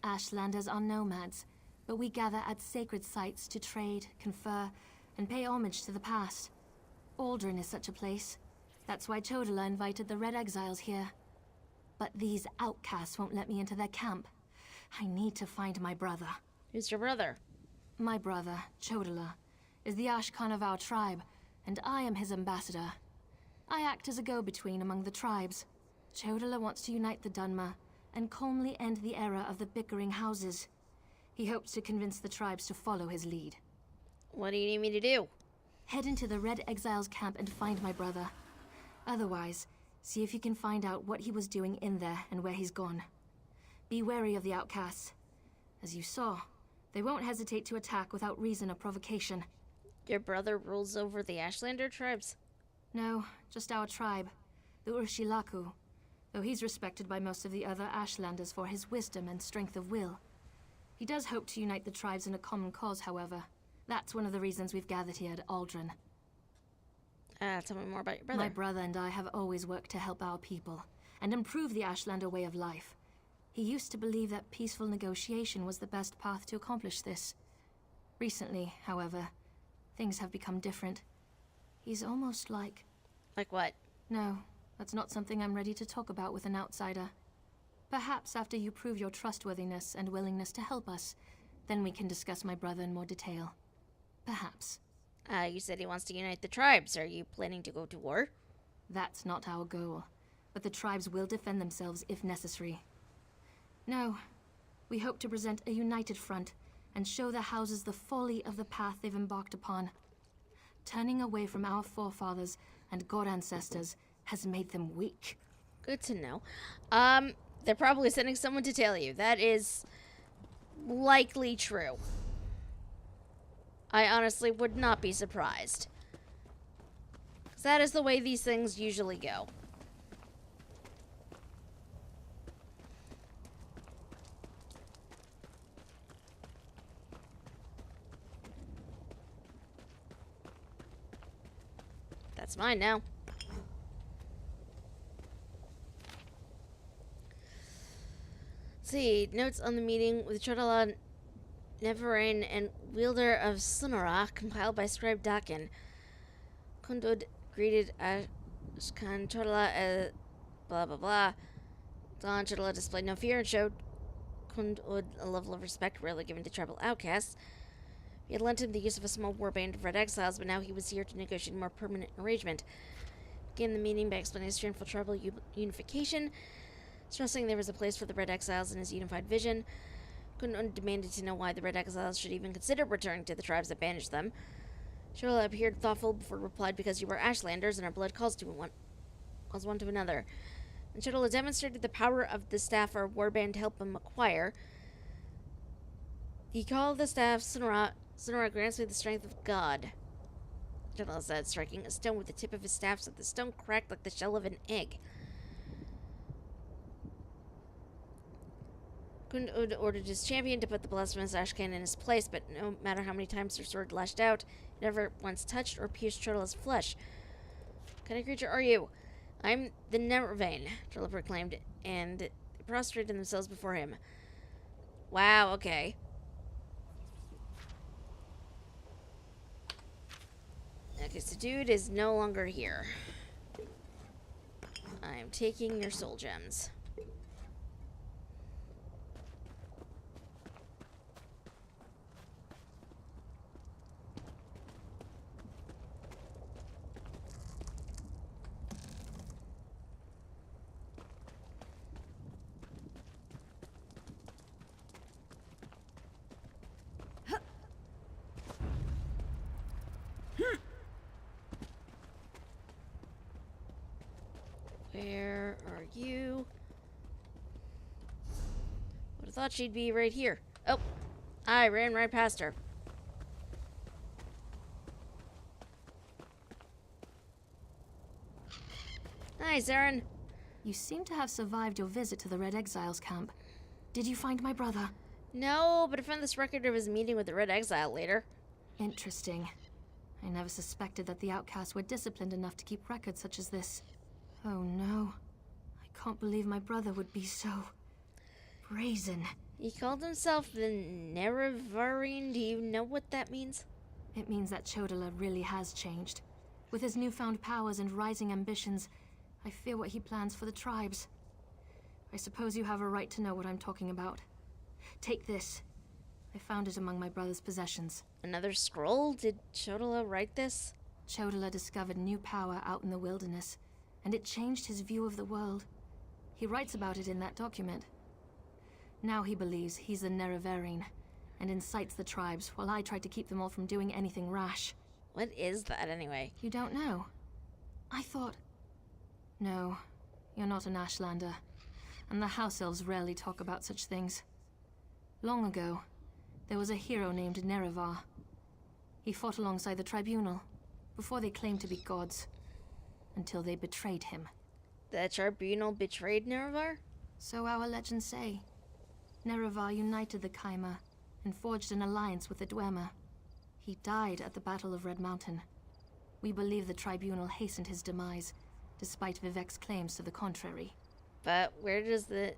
Ashlanders are nomads, but we gather at sacred sites to trade, confer, and pay homage to the past. Aldrin is such a place. That's why Chodala invited the Red Exiles here. But these outcasts won't let me into their camp. I need to find my brother. Who's your brother? My brother, Chodala, is the Ashkan of our tribe, and I am his ambassador. I act as a go-between among the tribes. Chodala wants to unite the Dunmer and calmly end the era of the bickering houses. He hopes to convince the tribes to follow his lead. What do you need me to do? Head into the Red Exiles camp and find my brother. Otherwise, see if you can find out what he was doing in there and where he's gone. Be wary of the outcasts. As you saw, they won't hesitate to attack without reason or provocation. Your brother rules over the Ashlander tribes? No, just our tribe, the Urshilaku, though he's respected by most of the other Ashlanders for his wisdom and strength of will. He does hope to unite the tribes in a common cause, however. That's one of the reasons we've gathered here at Aldrin. Tell me more about your brother. My brother and I have always worked to help our people and improve the Ashlander way of life. He used to believe that peaceful negotiation was the best path to accomplish this. Recently, however, things have become different. He's almost like... Like what? No, that's not something I'm ready to talk about with an outsider. Perhaps after you prove your trustworthiness and willingness to help us, then we can discuss my brother in more detail. Perhaps. You said he wants to unite the tribes. Are you planning to go to war? That's not our goal, but the tribes will defend themselves if necessary. No, we hope to present a united front and show the houses the folly of the path they've embarked upon. Turning away from our forefathers and god ancestors has made them weak. Good to know. They're probably sending someone to tell you. That is likely true. I honestly would not be surprised. 'Cause that is the way these things usually go. That's mine now. Let's see, notes on the meeting with Chotala Neverin and wielder of Sunara, compiled by scribe Dakin. Kundud greeted Ashkan Chotala blah blah blah. Don Chotala displayed no fear and showed Kundud a level of respect rarely given to tribal outcasts. He had lent him the use of a small warband of red exiles, but now he was here to negotiate a more permanent arrangement. Began the meeting by explaining his strain for tribal unification, stressing there was a place for the red exiles in his unified vision. Kundun demanded to know why the red exiles should even consider returning to the tribes that banished them. Shola appeared thoughtful before replied, "Because you were Ashlanders, and our blood calls one to another." And Shola demonstrated the power of the staff our warband helped him acquire. He called the staff Sunara. Sunara grants me the strength of God, Shola said, striking a stone with the tip of his staff so the stone cracked like the shell of an egg. Kundud ordered his champion to put the blasphemous Ashcan in his place, but no matter how many times her sword lashed out, it never once touched or pierced Chotala's flesh. "What kind of creature are you?" "I'm the Nervain," Chotala proclaimed, and they prostrated themselves before him. Wow, okay. Okay, so dude is no longer here. I'm taking your soul gems. Where are you? Would have thought she'd be right here. Oh, I ran right past her. Hi, Zarin. You seem to have survived your visit to the Red Exiles camp. Did you find my brother? No, but I found this record of his meeting with the Red Exile later. Interesting. I never suspected that the outcasts were disciplined enough to keep records such as this. Oh no. I can't believe my brother would be so... brazen. He called himself the Nerevarine. Do you know what that means? It means that Chotala really has changed. With his newfound powers and rising ambitions, I fear what he plans for the tribes. I suppose you have a right to know what I'm talking about. Take this. I found it among my brother's possessions. Another scroll? Did Chotala write this? Chotala discovered new power out in the wilderness, and it changed his view of the world. He writes about it in that document. Now he believes he's the Nerevarine, and incites the tribes while I try to keep them all from doing anything rash. What is that, anyway? You don't know? I thought... No, you're not an Ashlander, and the House Elves rarely talk about such things. Long ago, there was a hero named Nerevar. He fought alongside the Tribunal, before they claimed to be gods, until they betrayed him. The Tribunal betrayed Nerevar? So our legends say. Nerevar united the Kaima, and forged an alliance with the Dwemer. He died at the Battle of Red Mountain. We believe the Tribunal hastened his demise, despite Vivek's claims to the contrary. But where does the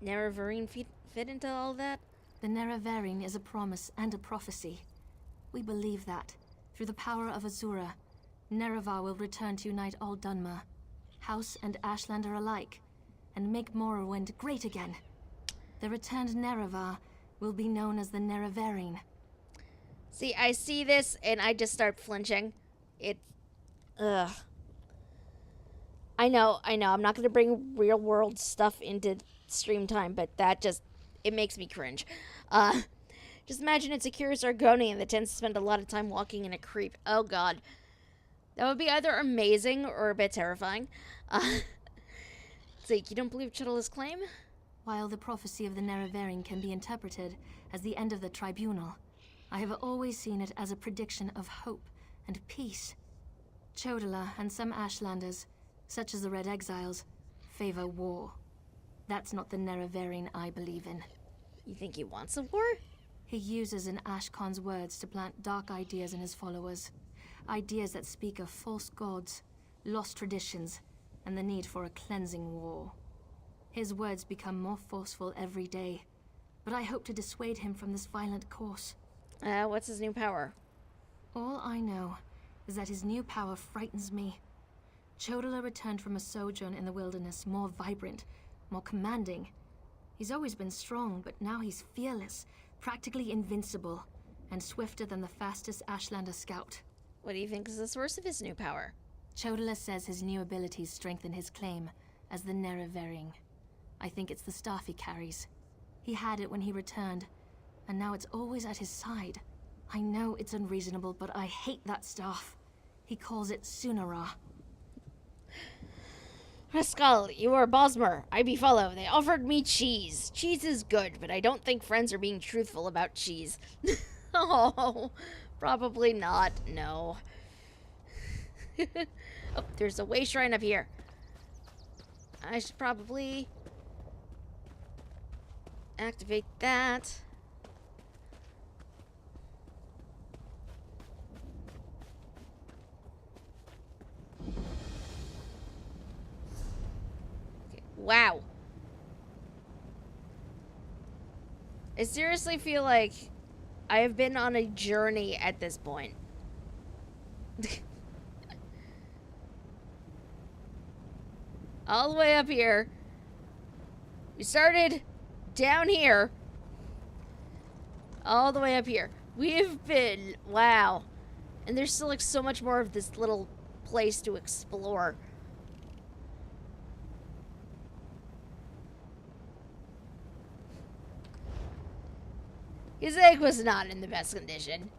Nerevarine fit into all that? The Nerevarine is a promise and a prophecy. We believe that, through the power of Azura, Nerevar will return to unite all Dunmer, House and Ashlander alike, and make Morrowind great again. The returned Nerevar will be known as the Nerevarine. See, I see this and I just start flinching. Ugh. I know. I'm not going to bring real world stuff into stream time, but it makes me cringe. Just imagine it's a curious Argonian that tends to spend a lot of time walking in a creep. Oh god. That would be either amazing or a bit terrifying. Zeke, you don't believe Chudala's claim? While the prophecy of the Nerevarine can be interpreted as the end of the tribunal, I have always seen it as a prediction of hope and peace. Chodala and some Ashlanders, such as the Red Exiles, favor war. That's not the Nerevarine I believe in. You think he wants a war? He uses an Ashkon's words to plant dark ideas in his followers. Ideas that speak of false gods, lost traditions, and the need for a cleansing war. His words become more forceful every day, but I hope to dissuade him from this violent course. What's his new power? All I know is that his new power frightens me. Chodala returned from a sojourn in the wilderness more vibrant, more commanding. He's always been strong, but now he's fearless, practically invincible, and swifter than the fastest Ashlander scout. What do you think is the source of his new power? Chodala says his new abilities strengthen his claim as the Nerevarine. I think it's the staff he carries. He had it when he returned, and now it's always at his side. I know it's unreasonable, but I hate that staff. He calls it Sunara. Rascal, you are Bosmer. I be follow. They offered me cheese. Cheese is good, but I don't think friends are being truthful about cheese. Oh, probably not. No. Oh, there's a way shrine up here. I should probably activate that. Okay. Wow. I seriously feel like I have been on a journey at this point. All the way up here. We started down here. All the way up here. We've been... Wow. And there's still like so much more of this little place to explore. His egg was not in the best condition.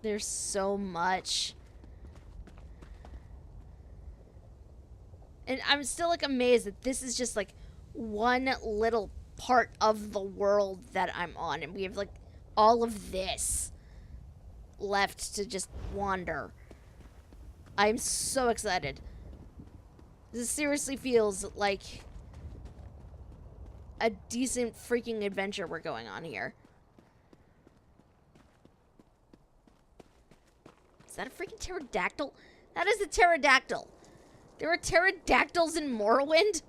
There's so much. And I'm still like amazed that this is just like one little part of the world that I'm on. And we have like all of this left to just wander. I'm so excited. This seriously feels like a decent freaking adventure we're going on here. Is that a freaking pterodactyl? That is a pterodactyl. There are pterodactyls in Morrowind?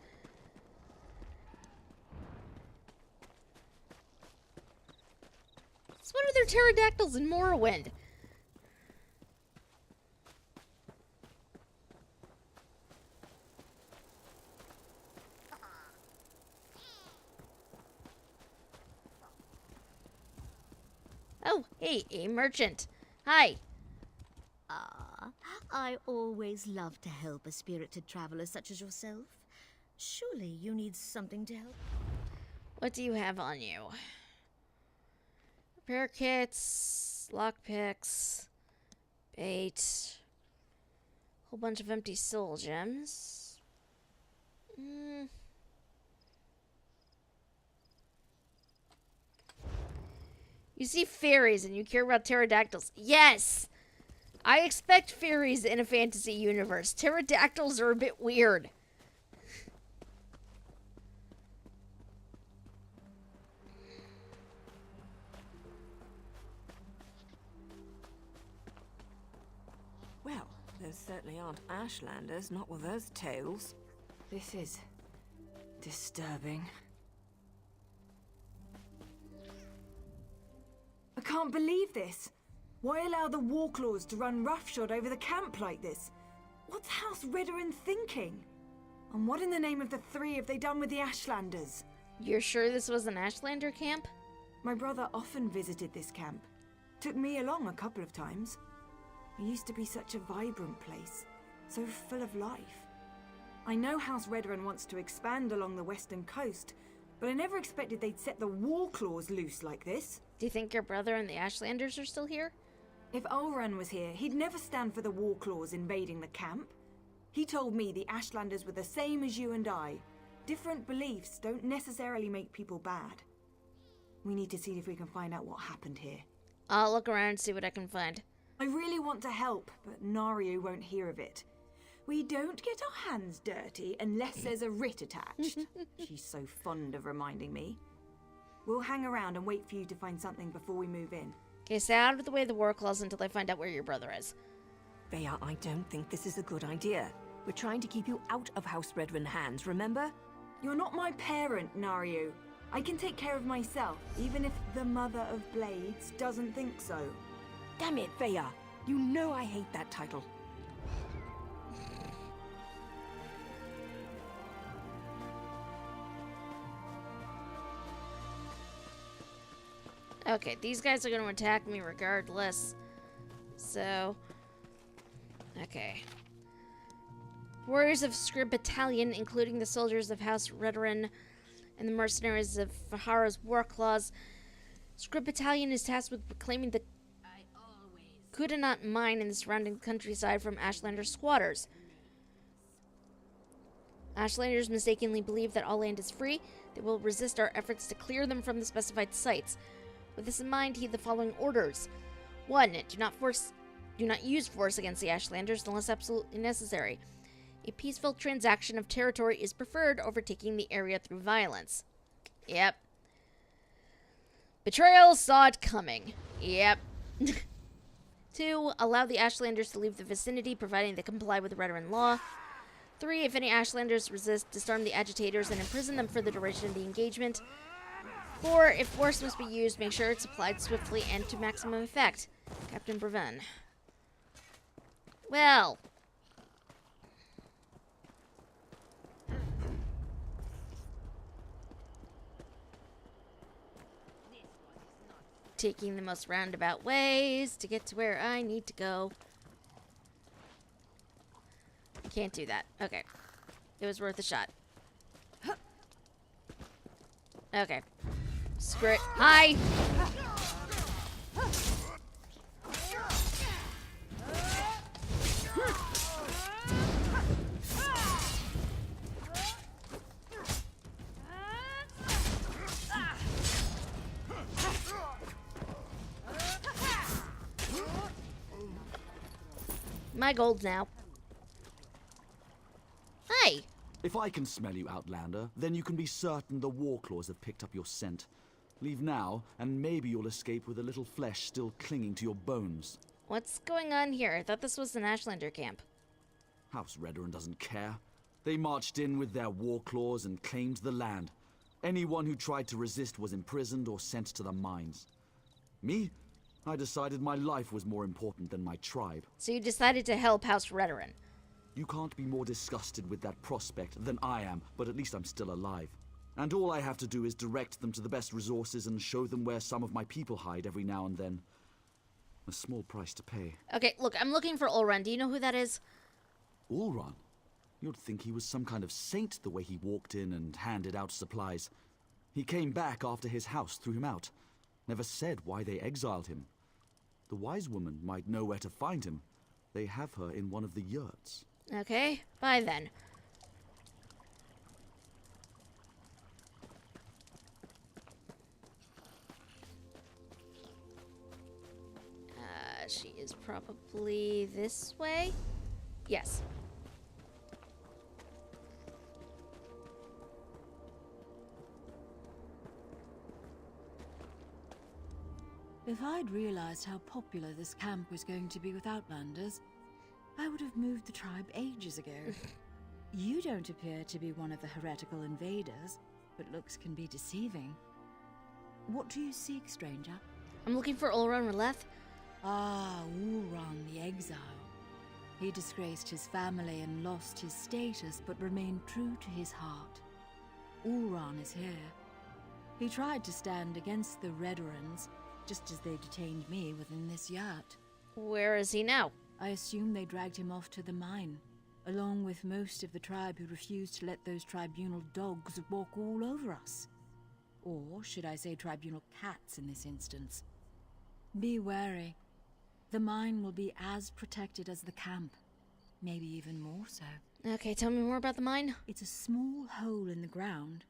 So what are there pterodactyls in Morrowind? Oh, hey, a merchant. Hi. I always love to help a spirited traveler such as yourself. Surely you need something to help. What do you have on you? Repair kits, lockpicks, bait, whole bunch of empty soul gems. You see fairies and you care about pterodactyls. Yes! I expect fairies in a fantasy universe. Pterodactyls are a bit weird. Well, those certainly aren't Ashlanders, not with those tails. This is disturbing. can't believe this. Why allow the Warclaws to run roughshod over the camp like this? What's House Redoran thinking? And what in the name of the three have they done with the Ashlanders? You're sure this was an Ashlander camp? My brother often visited this camp. Took me along a couple of times. It used to be such a vibrant place, so full of life. I know House Redoran wants to expand along the western coast, but I never expected they'd set the Warclaws loose like this. Do you think your brother and the Ashlanders are still here? If Ulran was here, he'd never stand for the Warclaws invading the camp. He told me the Ashlanders were the same as you and I. Different beliefs don't necessarily make people bad. We need to see if we can find out what happened here. I'll look around and see what I can find. I really want to help, but Nario won't hear of it. We don't get our hands dirty unless there's a writ attached. She's so fond of reminding me. We'll hang around and wait for you to find something before we move in. Okay, stay out of the way of the Warclaws until I find out where your brother is. Bea, I don't think this is a good idea. We're trying to keep you out of House Redoran hands, remember? You're not my parent, Nario. I can take care of myself, even if the Mother of Blades doesn't think so. Damn it, Bea. You know I hate that title. Okay, these guys are going to attack me regardless. So, okay. Warriors of Scrib Battalion, including the soldiers of House Redoran and the mercenaries of Fahara's Warclaws. Scrib Battalion is tasked with reclaiming the Kudanat mine in the surrounding countryside from Ashlander squatters. Ashlanders mistakenly believe that all land is free. They will resist our efforts to clear them from the specified sites. With this in mind, heed the following orders. 1. Do not use force against the Ashlanders unless absolutely necessary. A peaceful transaction of territory is preferred over taking the area through violence. Yep. Betrayal saw it coming. Yep. 2. Allow the Ashlanders to leave the vicinity, providing they comply with the Redoran law. 3. If any Ashlanders resist, disarm the agitators and imprison them for the duration of the engagement. 4. If force must be used, make sure it's applied swiftly and to maximum effect. Captain Breven. Well. Taking the most roundabout ways to get to where I need to go. Can't do that. Okay. It was worth a shot. Okay. Screw it. Hi! My gold now. Hi! If I can smell you, Outlander, then you can be certain the Warclaws have picked up your scent. Leave now, and maybe you'll escape with a little flesh still clinging to your bones. What's going on here? I thought this was an Ashlander camp. House Redoran doesn't care. They marched in with their Warclaws and claimed the land. Anyone who tried to resist was imprisoned or sent to the mines. Me? I decided my life was more important than my tribe. So you decided to help House Redoran. You can't be more disgusted with that prospect than I am, but at least I'm still alive. And all I have to do is direct them to the best resources and show them where some of my people hide every now and then. A small price to pay. Okay, look, I'm looking for Ulran. Do you know who that is? Ulran? You'd think he was some kind of saint the way he walked in and handed out supplies. He came back after his house threw him out. Never said why they exiled him. The wise woman might know where to find him. They have her in one of the yurts. Okay, bye then. She is probably this way? Yes. If I'd realized how popular this camp was going to be with Outlanders, I would have moved the tribe ages ago. You don't appear to be one of the heretical invaders, but looks can be deceiving. What do you seek, stranger? I'm looking for Ulran Releth. Ah, Ulran the Exile. He disgraced his family and lost his status, but remained true to his heart. Ulran is here. He tried to stand against the Redorans, just as they detained me within this yurt. Where is he now? I assume they dragged him off to the mine, along with most of the tribe who refused to let those tribunal dogs walk all over us. Or should I say tribunal cats in this instance? Be wary. The mine will be as protected as the camp. Maybe even more so. Okay, tell me more about the mine. It's a small hole in the ground,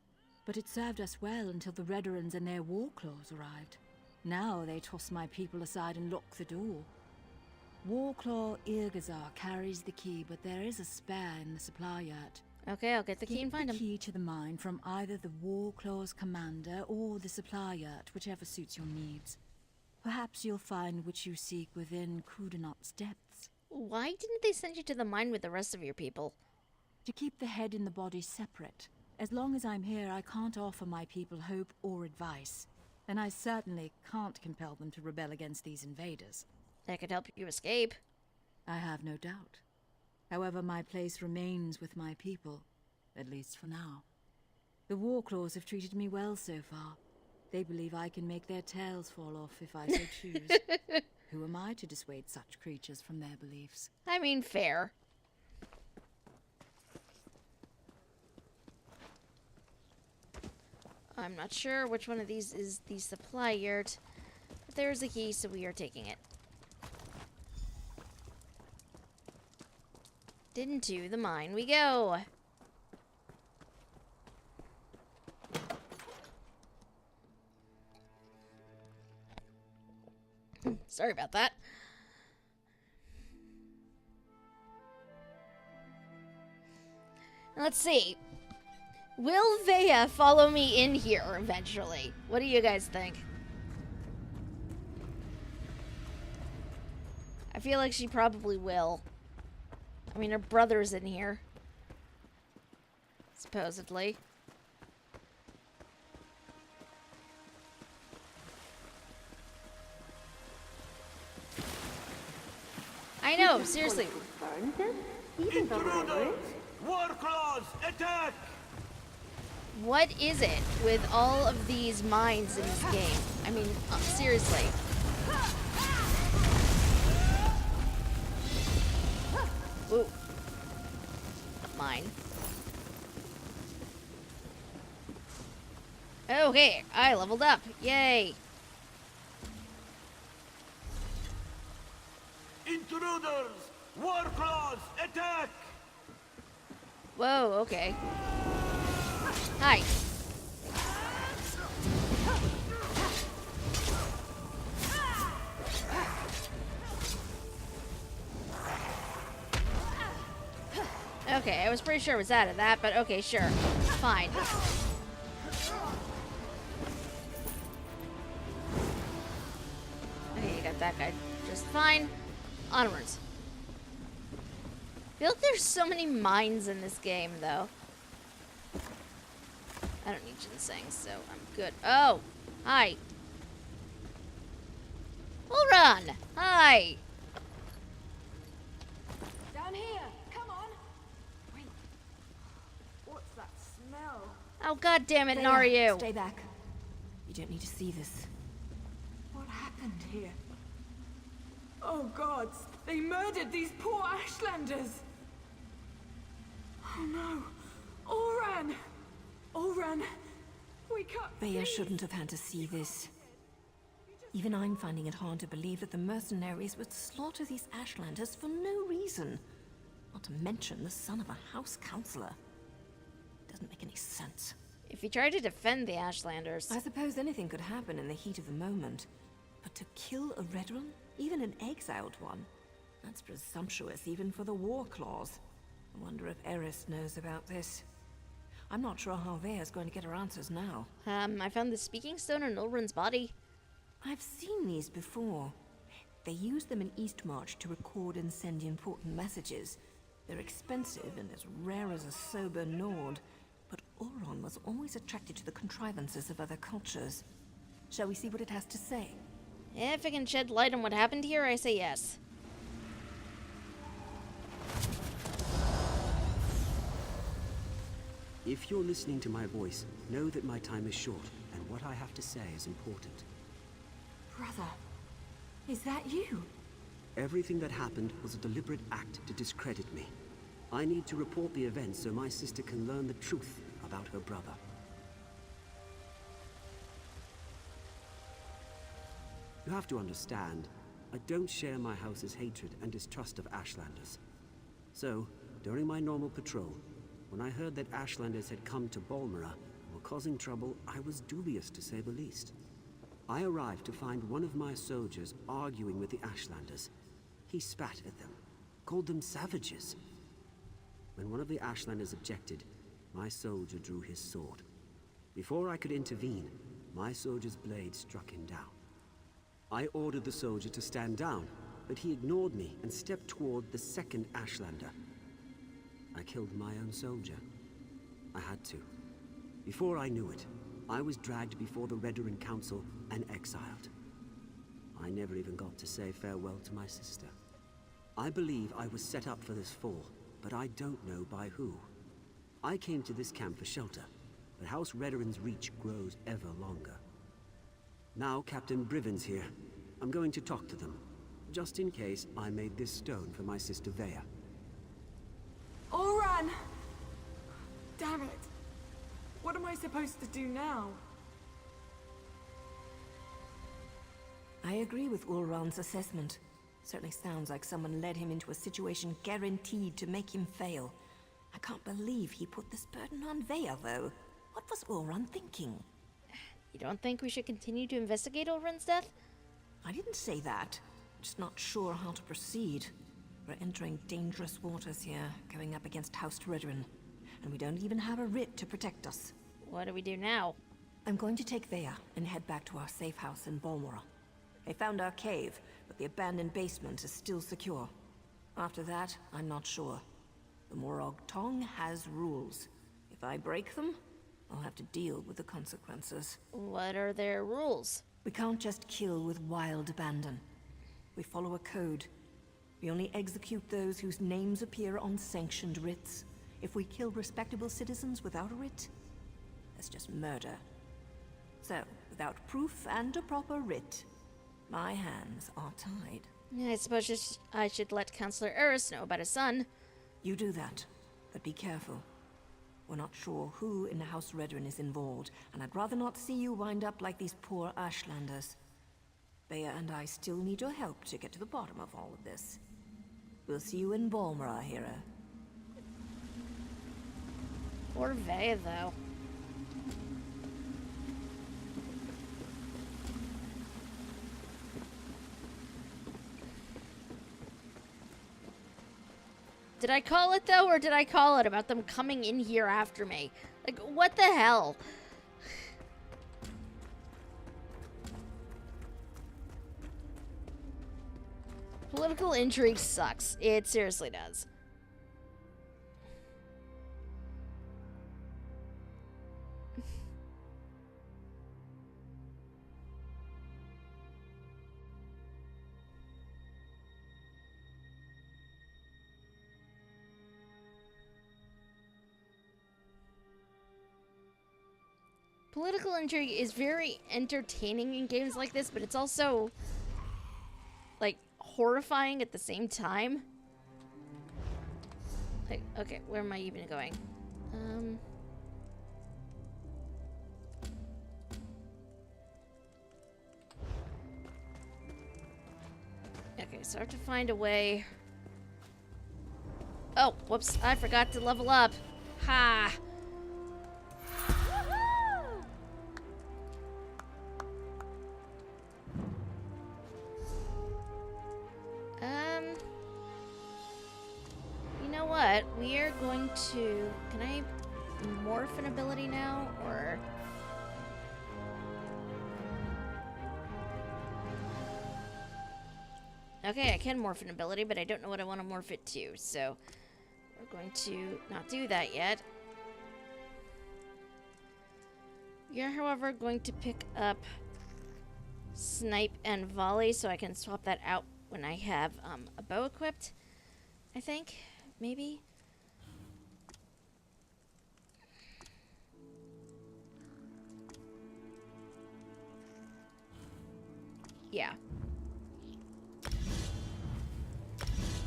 but it served us well until the Redorans and their war claws arrived. Now they toss my people aside and lock the door. Warclaw Irgazar carries the key, but there is a spare in the supply yurt. Okay, I'll get the key and find him. Get the key to the mine from either the Warclaw's commander or the supply yurt, whichever suits your needs. Perhaps you'll find what you seek within Kudanop's depths. Why didn't they send you to the mine with the rest of your people? To keep the head and the body separate. As long as I'm here, I can't offer my people hope or advice. And I certainly can't compel them to rebel against these invaders. That could help you escape. I have no doubt. However, my place remains with my people, at least for now. The Warclaws have treated me well so far. They believe I can make their tails fall off if I so choose. Who am I to dissuade such creatures from their beliefs? I mean, fair. I'm not sure which one of these is the supply yurt, but there's a key, so we are taking it. Into the mine we go. Sorry about that. Let's see. Will Vea follow me in here eventually? What do you guys think? I feel like she probably will. I mean, her brother's in here. Supposedly. I know, seriously. Intruders! Warclaws, attack! What is it with all of these mines in this game? I mean, seriously. Ooh. Mine. Okay, I leveled up. Yay. Intruders! Warclaws, attack! Whoa, okay. Hi. Okay, I was pretty sure it was out of that, but okay, sure. Fine. Okay, you got that guy just fine. Onwards. I feel like there's so many mines in this game, though. I don't need ginseng, so I'm good. Oh! Hi. Hold on! Hi! Down here! Come on! Wait. What's that smell? Oh, god damn it, Freya, Naru! stay back. You don't need to see this. What happened here? Oh gods! They murdered these poor Ashlanders! Oh no! Oran! Oran! Wake up! Freya please. shouldn't have had to see this. Even I'm finding it hard to believe that the mercenaries would slaughter these Ashlanders for no reason. Not to mention the son of a house counselor. Doesn't make any sense. If you try to defend the Ashlanders... I suppose anything could happen in the heat of the moment. But to kill a Redron, even an exiled one, that's presumptuous even for the Warclaws. I wonder if Eris knows about this. I'm not sure how Vea's going to get her answers now. I found the speaking stone in Ulrin's body. I've seen these before. They use them in Eastmarch to record and send important messages. They're expensive and as rare as a sober Nord. But Ulron was always attracted to the contrivances of other cultures. Shall we see what it has to say? If I can shed light on what happened here, I say yes. If you're listening to my voice, know that my time is short, and what I have to say is important. Brother, is that you? Everything that happened was a deliberate act to discredit me. I need to report the events so my sister can learn the truth about her brother. You have to understand, I don't share my house's hatred and distrust of Ashlanders. So, during my normal patrol, when I heard that Ashlanders had come to Balmora and were causing trouble, I was dubious to say the least. I arrived to find one of my soldiers arguing with the Ashlanders. He spat at them, called them savages. When one of the Ashlanders objected, my soldier drew his sword. Before I could intervene, my soldier's blade struck him down. I ordered the soldier to stand down, but he ignored me and stepped toward the second Ashlander. I killed my own soldier. I had to. Before I knew it, I was dragged before the Redoran Council and exiled. I never even got to say farewell to my sister. I believe I was set up for this fall, but I don't know by who. I came to this camp for shelter, but House Redoran's reach grows ever longer. Now Captain Briven's here. I'm going to talk to them, just in case I made this stone for my sister Vea. Oran! Damn it. What am I supposed to do now? I agree with Ulran's assessment. Certainly sounds like someone led him into a situation guaranteed to make him fail. I can't believe he put this burden on Vea, though. What was Ulran thinking? You don't think we should continue to investigate Ulran's death? I didn't say that. Just not sure how to proceed. We're entering dangerous waters here, going up against House Redoran. And we don't even have a writ to protect us. What do we do now? I'm going to take Vea and head back to our safe house in Balmora. They found our cave, but the abandoned basement is still secure. After that, I'm not sure. The Morag Tong has rules. If I break them, I'll have to deal with the consequences. What are their rules? We can't just kill with wild abandon. We follow a code. We only execute those whose names appear on sanctioned writs. If we kill respectable citizens without a writ, that's just murder. So, without proof and a proper writ, my hands are tied. I suppose I should let Councillor Eris know about his son. You do that, but be careful. We're not sure who in the House Redoran is involved, and I'd rather not see you wind up like these poor Ashlanders. Vea and I still need your help to get to the bottom of all of this. We'll see you in Balmora, Hera. Poor Vea, though. Did I call it, though, or did I call it about them coming in here after me? Like, what the hell? Political intrigue sucks. It seriously does. Political intrigue is very entertaining in games like this, but it's also, like, horrifying at the same time. Like, okay, where am I even going? Okay, so I have to find a way. Oh, whoops, I forgot to level up. Ha! You know what? We are going to... Can I morph an ability now? Or... Okay, I can morph an ability, but I don't know what I want to morph it to, so... We're going to not do that yet. We are, however, going to pick up snipe and volley, so I can swap that out when I have a bow equipped. I think, maybe. Yeah.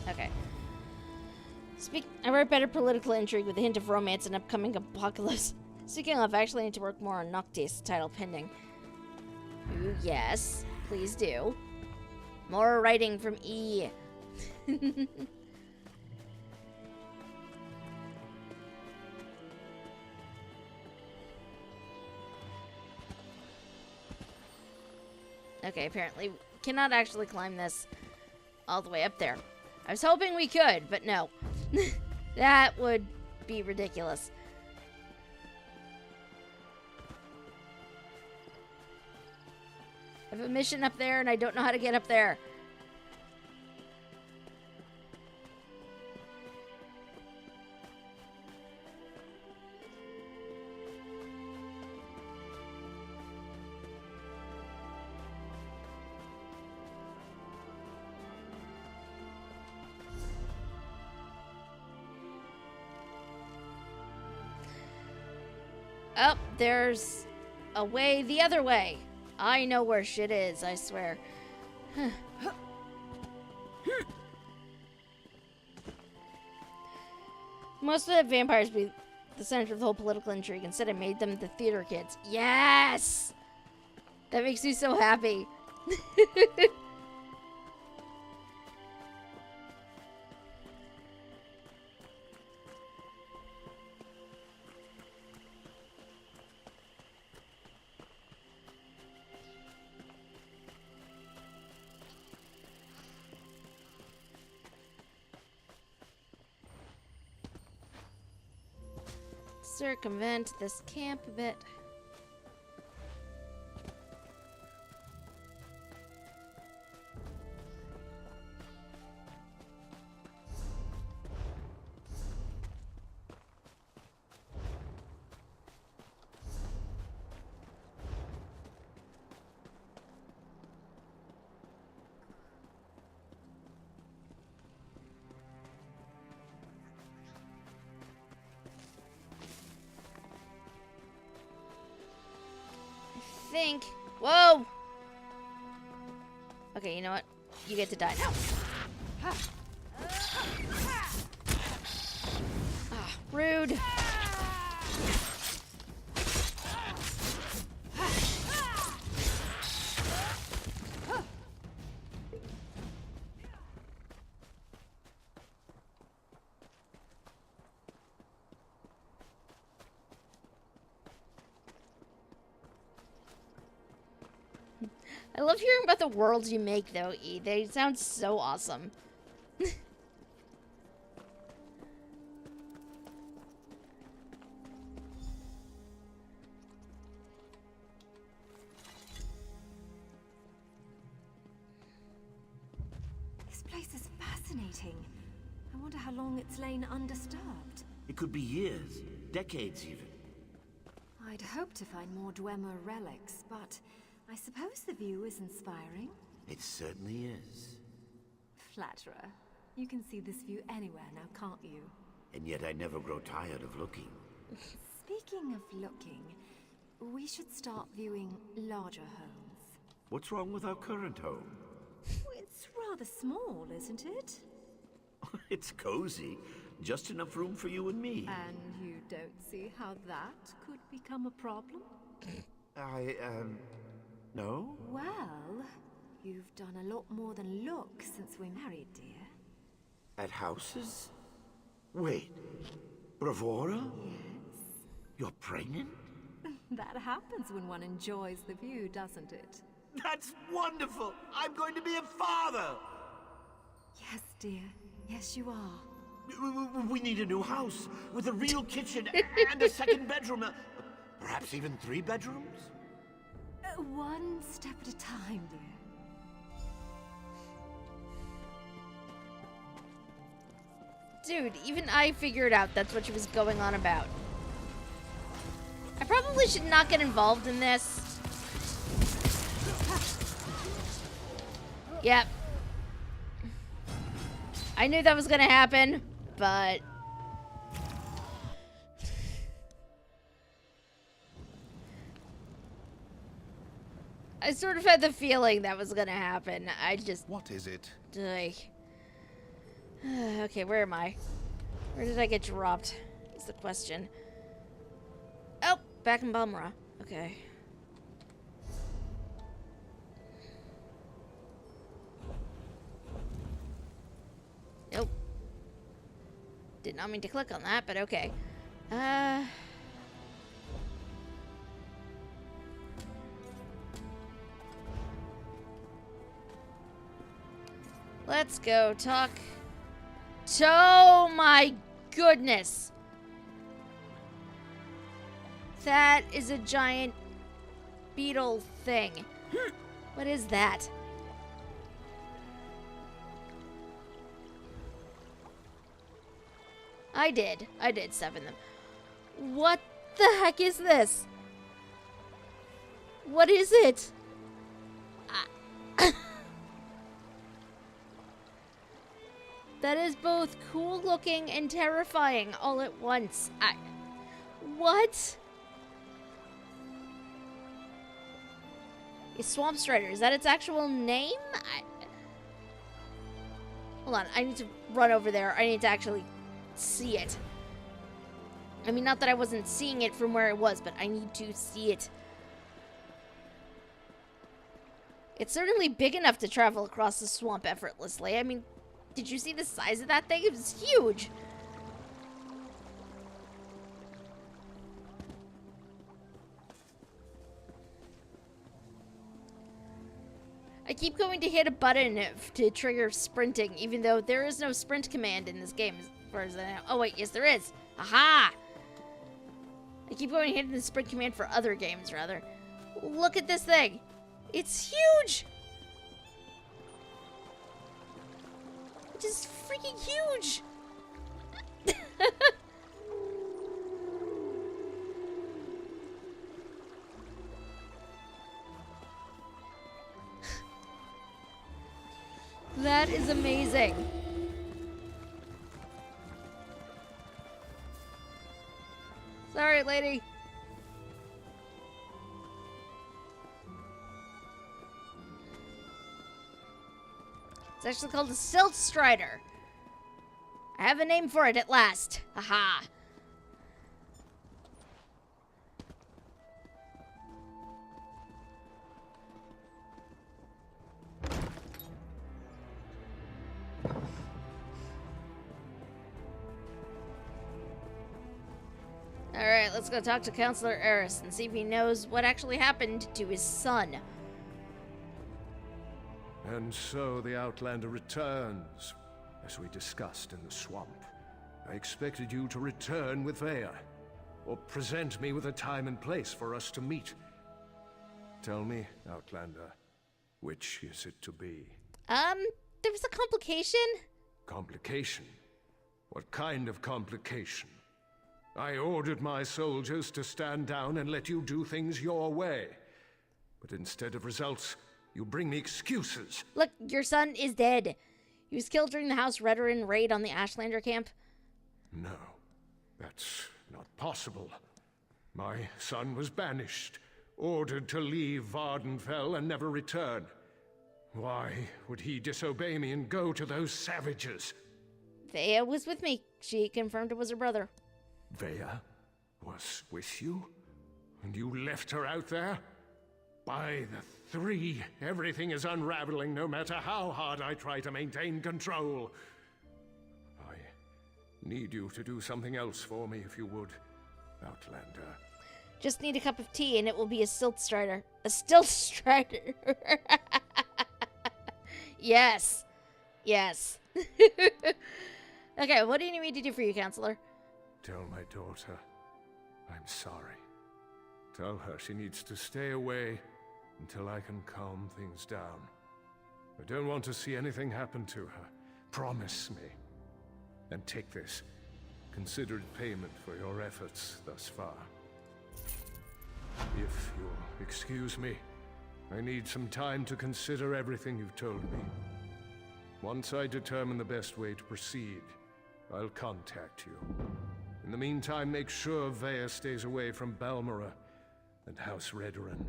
Okay. I write better political intrigue with a hint of romance and upcoming apocalypse. Speaking of, I actually need to work more on Noctis, title pending. Ooh, yes. Please do. More writing from E. Okay, apparently we cannot actually climb this all the way up there. I was hoping we could, but no. That would be ridiculous. I have a mission up there and I don't know how to get up there. Oh, there's a way the other way. I know where shit is, I swear. Most of the vampires be the center of the whole political intrigue. Instead, I made them the theater kids. Yes! That makes me so happy. Circumvent this camp a bit. Whoa! Okay, you know what? You get to die now. Ah, rude. I love hearing about the worlds you make, though, E. They sound so awesome. This place is fascinating. I wonder how long it's lain undisturbed. It could be years, decades even. I'd hoped to find more Dwemer relics, but I suppose the view is inspiring. It certainly is. Flatterer. You can see this view anywhere now, can't you? And yet I never grow tired of looking. Speaking of looking, we should start viewing larger homes. What's wrong with our current home? It's rather small, isn't it? It's cozy. Just enough room for you and me. And you don't see how that could become a problem? No? Well, you've done a lot more than look since we married, dear. At houses? Wait. Bravura? Yes. You're pregnant? That happens when one enjoys the view, doesn't it? That's wonderful! I'm going to be a father! Yes, dear. Yes, you are. We need a new house with a real kitchen and a second bedroom. Perhaps even 3 bedrooms? One step at a time, dear. Dude, even I figured out that's what she was going on about. I probably should not get involved in this. Yep. I knew that was gonna happen, but... I sort of had the feeling that was gonna happen. I just... What is it? Okay, where am I? Where did I get dropped? Is the question. Oh, back in Balmora. Okay. Nope. Did not mean to click on that, but okay. Let's go talk. Oh my goodness. That is a giant beetle thing. What is that? I did 7 them. What the heck is this? What is it? That is both cool looking and terrifying all at once. What? A Swamp Strider, is that its actual name? Hold on, I need to run over there. I need to actually see it. I mean, not that I wasn't seeing it from where it was, but I need to see it. It's certainly big enough to travel across the swamp effortlessly. I mean, did you see the size of that thing? It was huge. I keep going to hit a button to trigger sprinting, even though there is no sprint command in this game as far as I know. Oh wait, yes there is. Aha! I keep going hitting the sprint command for other games, rather. Look at this thing. It's huge! It is freaking huge! That is amazing. Sorry, lady. It's actually called a Silt Strider. I have a name for it at last. Aha. Alright, let's go talk to Counselor Eris and see if he knows what actually happened to his son. And so the Outlander returns, as we discussed in the swamp. I expected you to return with Vea, or present me with a time and place for us to meet. Tell me, Outlander, which is it to be? There was a complication? Complication? What kind of complication? I ordered my soldiers to stand down and let you do things your way. But instead of results, you bring me excuses. Look, your son is dead. He was killed during the House Redoran raid on the Ashlander camp. No, that's not possible. My son was banished, ordered to leave Vardenfell and never return. Why would he disobey me and go to those savages? Vea was with me. She confirmed it was her brother. Vea was with you? And you left her out there? By the three, everything is unraveling no matter how hard I try to maintain control. I need you to do something else for me, if you would, Outlander. Just need a cup of tea and it will be a Silt Strider. A Stilt Strider. Yes. Yes. Okay, what do you need me to do for you, Counselor? Tell my daughter I'm sorry. Tell her she needs to stay away until I can calm things down. I don't want to see anything happen to her. Promise me. And take this. Consider it payment for your efforts thus far. If you'll excuse me, I need some time to consider everything you've told me. Once I determine the best way to proceed, I'll contact you. In the meantime, make sure Vea stays away from Balmora and House Redoran.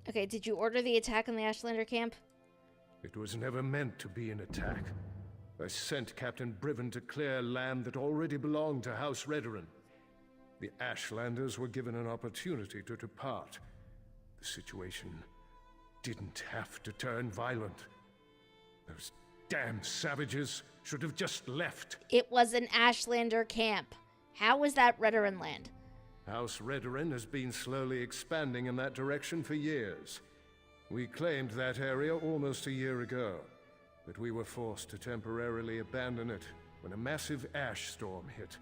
Okay, did you order the attack on the Ashlander camp? It was never meant to be an attack. I sent Captain Briven to clear land that already belonged to House Redoran. The Ashlanders were given an opportunity to depart. The situation didn't have to turn violent. Those damn savages should have just left. It was an Ashlander camp. How was that Redoran land? House Redoran has been slowly expanding in that direction for years. We claimed that area almost a year ago, but we were forced to temporarily abandon it when a massive ash storm hit.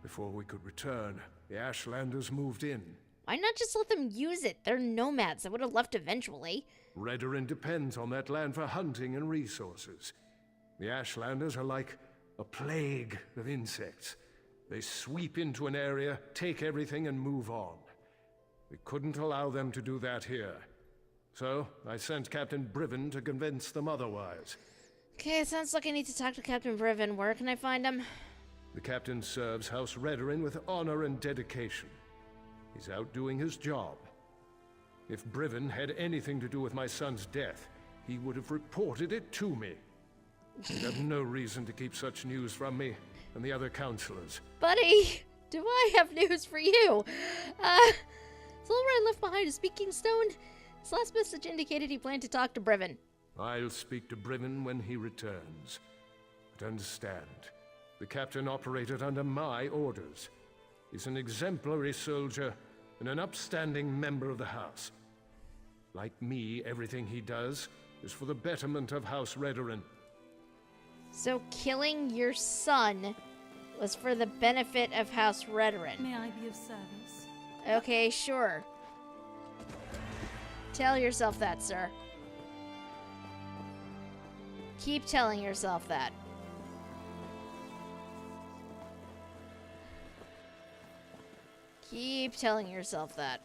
Before we could return, the Ashlanders moved in. Why not just let them use it? They're nomads. They would have left eventually. Redoran depends on that land for hunting and resources. The Ashlanders are like a plague of insects. They sweep into an area, take everything, and move on. We couldn't allow them to do that here. So, I sent Captain Briven to convince them otherwise. Okay, it sounds like I need to talk to Captain Briven. Where can I find him? The captain serves House Redoran with honor and dedication. He's out doing his job. If Briven had anything to do with my son's death, he would have reported it to me. He'd have no reason to keep such news from me and the other counselors. Buddy, do I have news for you? Silverite left behind a speaking stone. His last message indicated he planned to talk to Briven. I'll speak to Briven when he returns. But understand, the captain operated under my orders. He's an exemplary soldier and an upstanding member of the House. Like me, everything he does is for the betterment of House Redoran. So killing your son was for the benefit of House Redoran. May I be of service? Okay, sure. Tell yourself that, sir. Keep telling yourself that. Keep telling yourself that.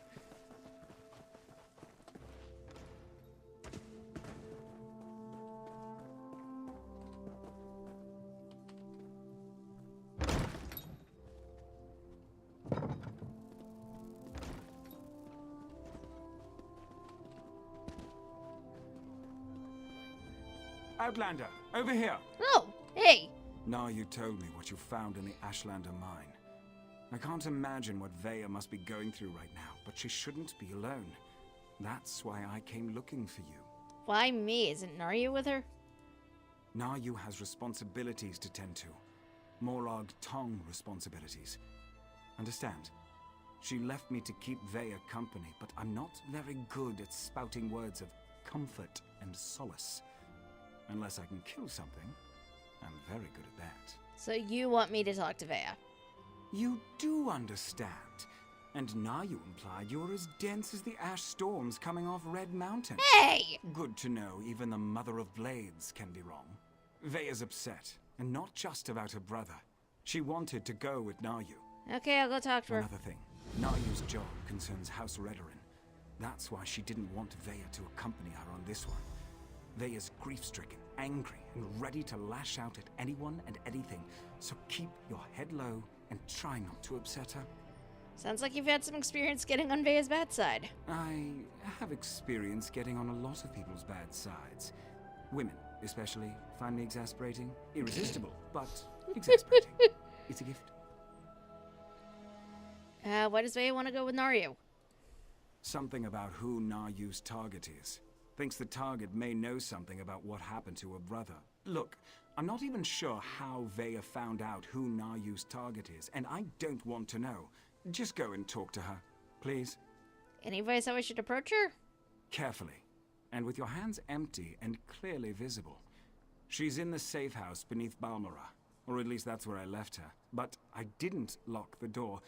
Outlander, over here! Oh, hey! Now you told me what you found in the Ashlander mine. I can't imagine what Vea must be going through right now, but she shouldn't be alone. That's why I came looking for you. Why me? Isn't Naryu with her? Naryu has responsibilities to tend to. Morag Tong responsibilities. Understand? She left me to keep Vea company, but I'm not very good at spouting words of comfort and solace. Unless I can kill something, I'm very good at that. So you want me to talk to Vea? You do understand. And now you implied you're as dense as the ash storms coming off Red Mountain. Hey! Good to know even the Mother of Blades can be wrong. Vea's upset, and not just about her brother. She wanted to go with Naryu. Okay, I'll go talk to her. Another thing, Naryu's job concerns House Redoran. That's why she didn't want Vea to accompany her on this one. Vea's grief-stricken, angry, and ready to lash out at anyone and anything, so keep your head low and try not to upset her. Sounds like you've had some experience getting on Vea's bad side. I have experience getting on a lot of people's bad sides. Women, especially, find me exasperating. Irresistible, but exasperating. It's a gift. Why does Vea want to go with Naryu? Something about who Naryu's target is. Thinks the target may know something about what happened to her brother. Look, I'm not even sure how Vea found out who Naryu's target is, and I don't want to know. Just go and talk to her, please. Any advice how I should approach her? Carefully, and with your hands empty and clearly visible. She's in the safe house beneath Balmora, or at least that's where I left her. But I didn't lock the door,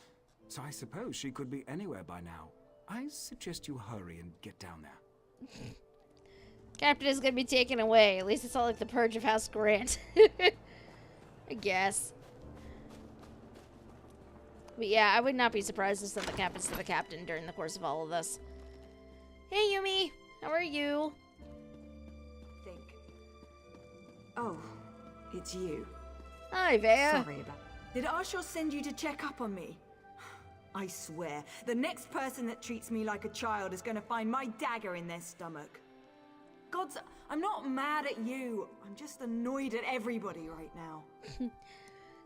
so I suppose she could be anywhere by now. I suggest you hurry and get down there. Captain is gonna be taken away. At least it's not like the Purge of House Grant. I guess. But yeah, I would not be surprised if something happens to the captain during the course of all of this. Hey, Yumi! How are you? Think. Oh, it's you. Hi, Vea. Sorry about. Did Arshor send you to check up on me? I swear, the next person that treats me like a child is going to find my dagger in their stomach. Gods, I'm not mad at you. I'm just annoyed at everybody right now.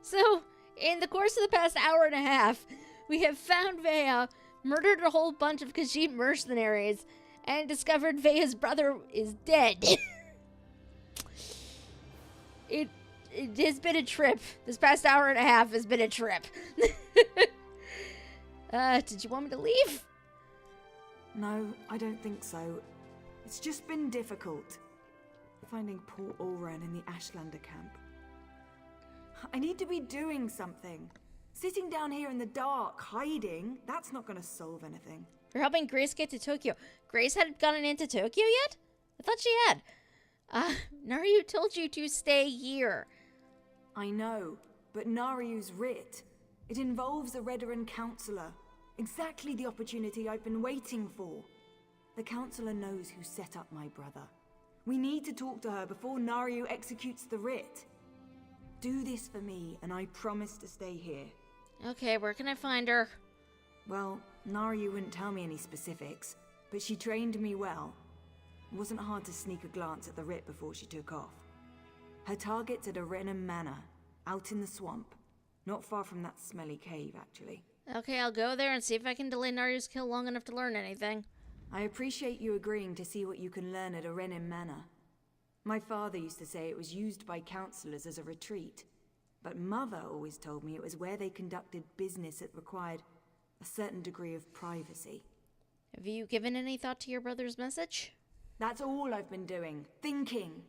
So, in the course of the past hour and a half, we have found Vea, murdered a whole bunch of Khajiit mercenaries, and discovered Vea's brother is dead. It has been a trip. This past hour and a half has been a trip. Did you want me to leave? No, I don't think so. It's just been difficult. Finding poor Ulran in the Ashlander camp. I need to be doing something. Sitting down here in the dark, hiding, that's not going to solve anything. You're helping Grace get to Tokyo. Grace hadn't gotten into Tokyo yet? I thought she had. Naryu told you to stay here. I know, but Naryu's writ. It involves a Redoran counselor. Exactly the opportunity I've been waiting for. The counselor knows who set up my brother. We need to talk to her before Naryu executes the writ. Do this for me, and I promise to stay here. Okay, where can I find her? Well, Naryu wouldn't tell me any specifics, but she trained me well. It wasn't hard to sneak a glance at the writ before she took off. Her target's at Arenan Manor, out in the swamp. Not far from that smelly cave, actually. Okay, I'll go there and see if I can delay Naryu's kill long enough to learn anything. I appreciate you agreeing to see what you can learn at Arenan Manor. My father used to say it was used by counselors as a retreat, but Mother always told me it was where they conducted business that required a certain degree of privacy. Have you given any thought to your brother's message? That's all I've been doing, thinking.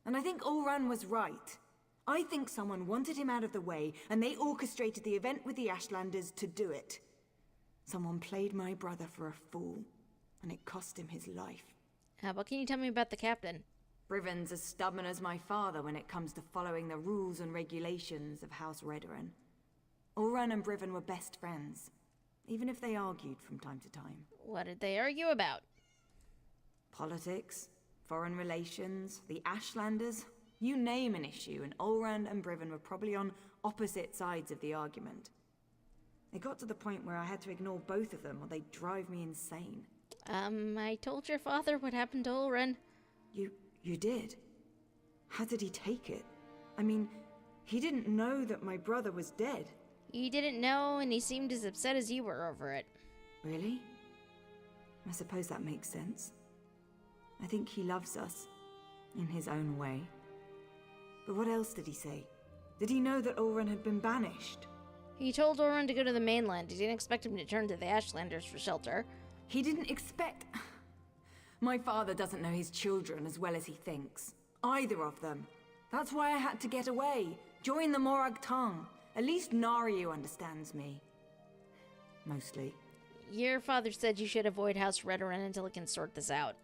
And I think Ulran was right. I think someone wanted him out of the way, and they orchestrated the event with the Ashlanders to do it. Someone played my brother for a fool, and it cost him his life. What can you tell me about the captain? Brivon's as stubborn as my father when it comes to following the rules and regulations of House Redoran. Ulran and Brivon were best friends, even if they argued from time to time. What did they argue about? Politics, foreign relations, the Ashlanders. You name an issue, and Ulran and Brivon were probably on opposite sides of the argument. It got to the point where I had to ignore both of them or they'd drive me insane. I told your father what happened to Ulran. You did? How did he take it? I mean, he didn't know that my brother was dead. He didn't know, and he seemed as upset as you were over it. Really? I suppose that makes sense. I think he loves us, in his own way. But what else did he say? Did he know that Ulran had been banished? He told Ulran to go to the mainland. He didn't expect him to turn to the Ashlanders for shelter. He didn't expect... My father doesn't know his children as well as he thinks. Either of them. That's why I had to get away. Join the Morag Tongue. At least Naryu understands me. Mostly. Your father said you should avoid House Redoran until it can sort this out.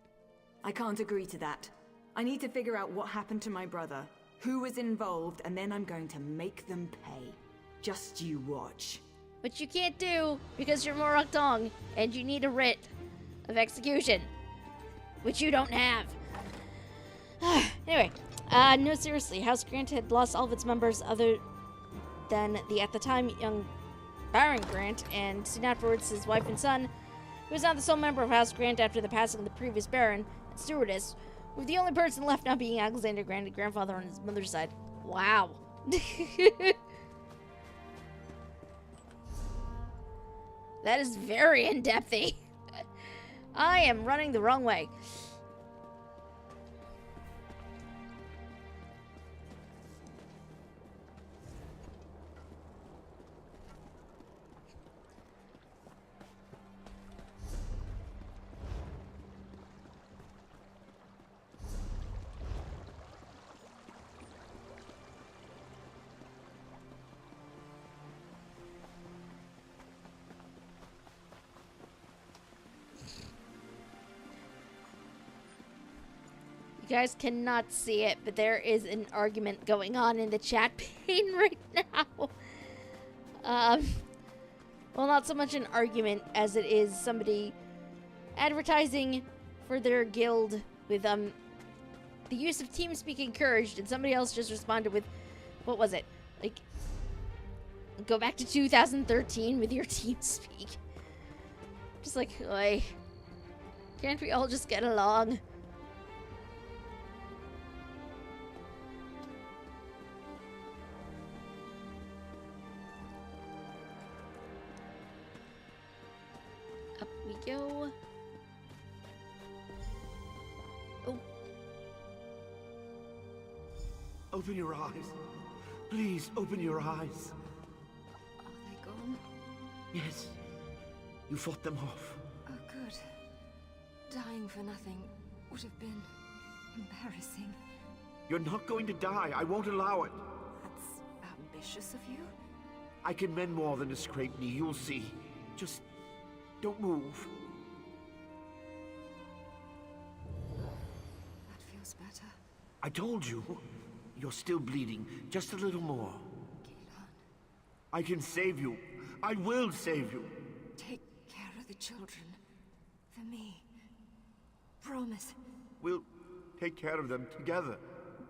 I can't agree to that. I need to figure out what happened to my brother, who was involved, and then I'm going to make them pay. Just you watch. Which you can't do, because you're Morag Tongue, and you need a writ of execution. Which you don't have. Anyway, no, seriously, House Grant had lost all of its members other than the, at the time, young Baron Grant, and soon afterwards his wife and son, who was now the sole member of House Grant after the passing of the previous Baron and Stewardess, with the only person left now being Alexander Grant, grandfather on his mother's side. Wow. That is very in-depthy. I am running the wrong way. You guys cannot see it, but there is an argument going on in the chat pane right now. Well, not so much an argument as it is somebody advertising for their guild with the use of TeamSpeak encouraged, and somebody else just responded with, what was it? Like, go back to 2013 with your TeamSpeak. Just like, oi, can't we all just get along? Up we go. Oh. Open your eyes. Please, open your eyes. Are they gone? Yes. You fought them off. Oh, good. Dying for nothing would have been embarrassing. You're not going to die. I won't allow it. That's ambitious of you. I can mend more than a scraped knee. You'll see. Just don't move. That feels better. I told you. You're still bleeding. Just a little more. Gilan, I can save you. I will save you. take care of the children. For me. Promise. We'll take care of them together.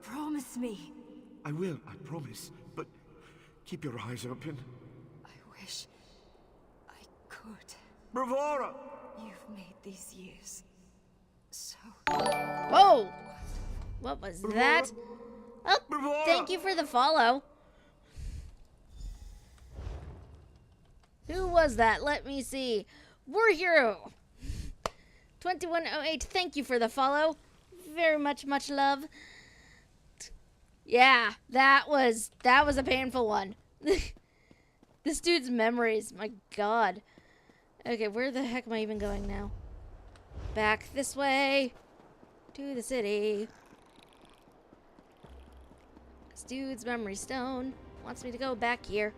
Promise me. I will, I promise. But keep your eyes open. I wish I could. Bravura! You've made these years so... Whoa! What was that? Oh, thank you for the follow. Who was that? Let me see. War Hero 2108, thank you for the follow. Very much love. Yeah, that was a painful one. This dude's memories, my god. Okay, where the heck am I even going now? Back this way to the city. This dude's memory stone wants me to go back here.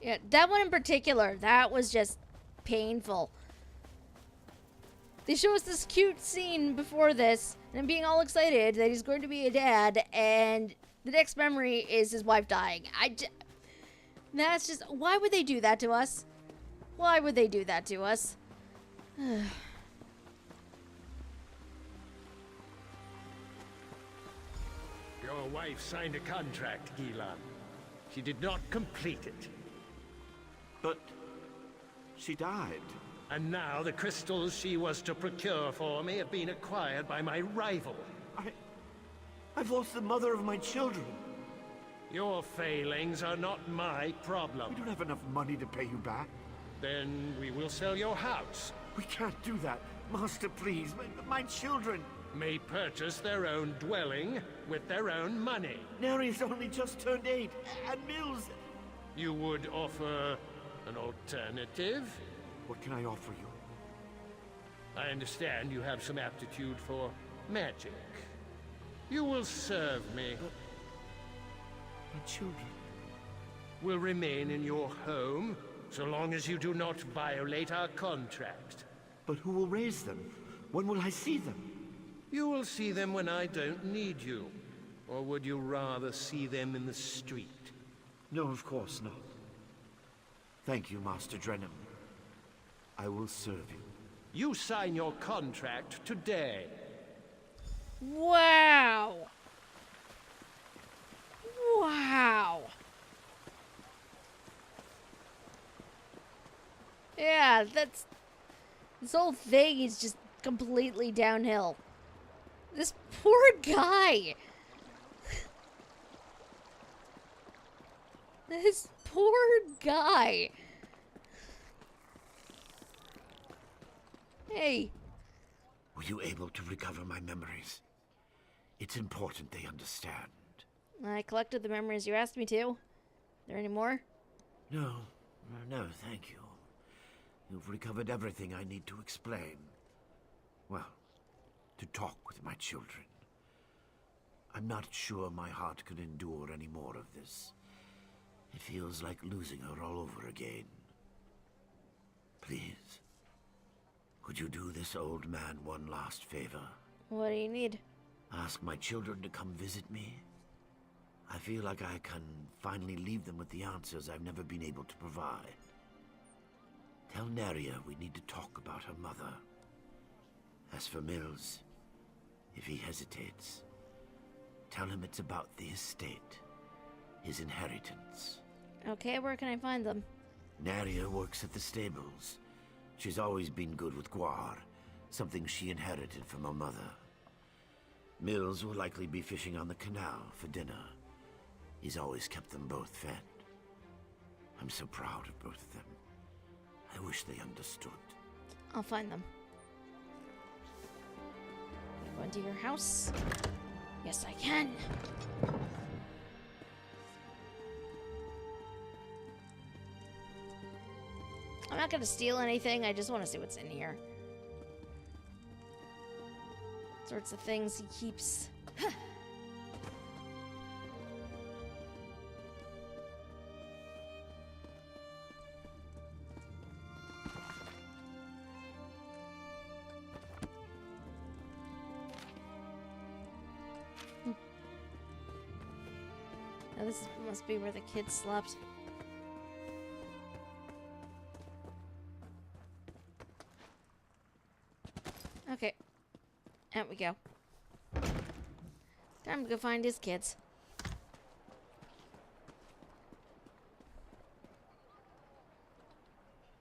Yeah, that one in particular, that was just painful. They show us this cute scene before this, and I'm being all excited that he's going to be a dad, and the next memory is his wife dying. That's just, why would they do that to us? Why would they do that to us? Your wife signed a contract, Gilan. She did not complete it. But she died. And now the crystals she was to procure for me have been acquired by my rival. I've lost the mother of my children. Your failings are not my problem. We don't have enough money to pay you back. Then we will sell your house. We can't do that. Master, please. My children. May purchase their own dwelling with their own money. Neri's only just turned 8, and Mills... You would offer an alternative? What can I offer you? I understand you have some aptitude for magic. You will serve me. But my children will remain in your home, so long as you do not violate our contract. But who will raise them? When will I see them? You will see them when I don't need you. Or would you rather see them in the street? No, of course not. Thank you, Master Drenham. I will serve you. You sign your contract today. Wow. Wow. Yeah, this whole thing is just completely downhill. This poor guy. This poor guy. Hey. Were you able to recover my memories? It's important they understand. I collected the memories you asked me to. Are there any more? No, thank you. You've recovered everything I need to explain. Well, to talk with my children. I'm not sure my heart can endure any more of this. It feels like losing her all over again. Please, could you do this old man one last favor? What do you need? Ask my children to come visit me. I feel like I can finally leave them with the answers I've never been able to provide. Tell Neria we need to talk about her mother. As for Mills, if he hesitates, tell him it's about the estate, his inheritance. Okay, where can I find them? Naria works at the stables. She's always been good with guar, something she inherited from her mother. Mills will likely be fishing on the canal for dinner. He's always kept them both fed. I'm so proud of both of them. I wish they understood. I'll find them. Go into your house. Yes, I can. I'm not gonna steal anything. I just want to see what's in here. Sorts of things he keeps. Now this must be where the kids slept. Okay. Out we go. Time to go find his kids.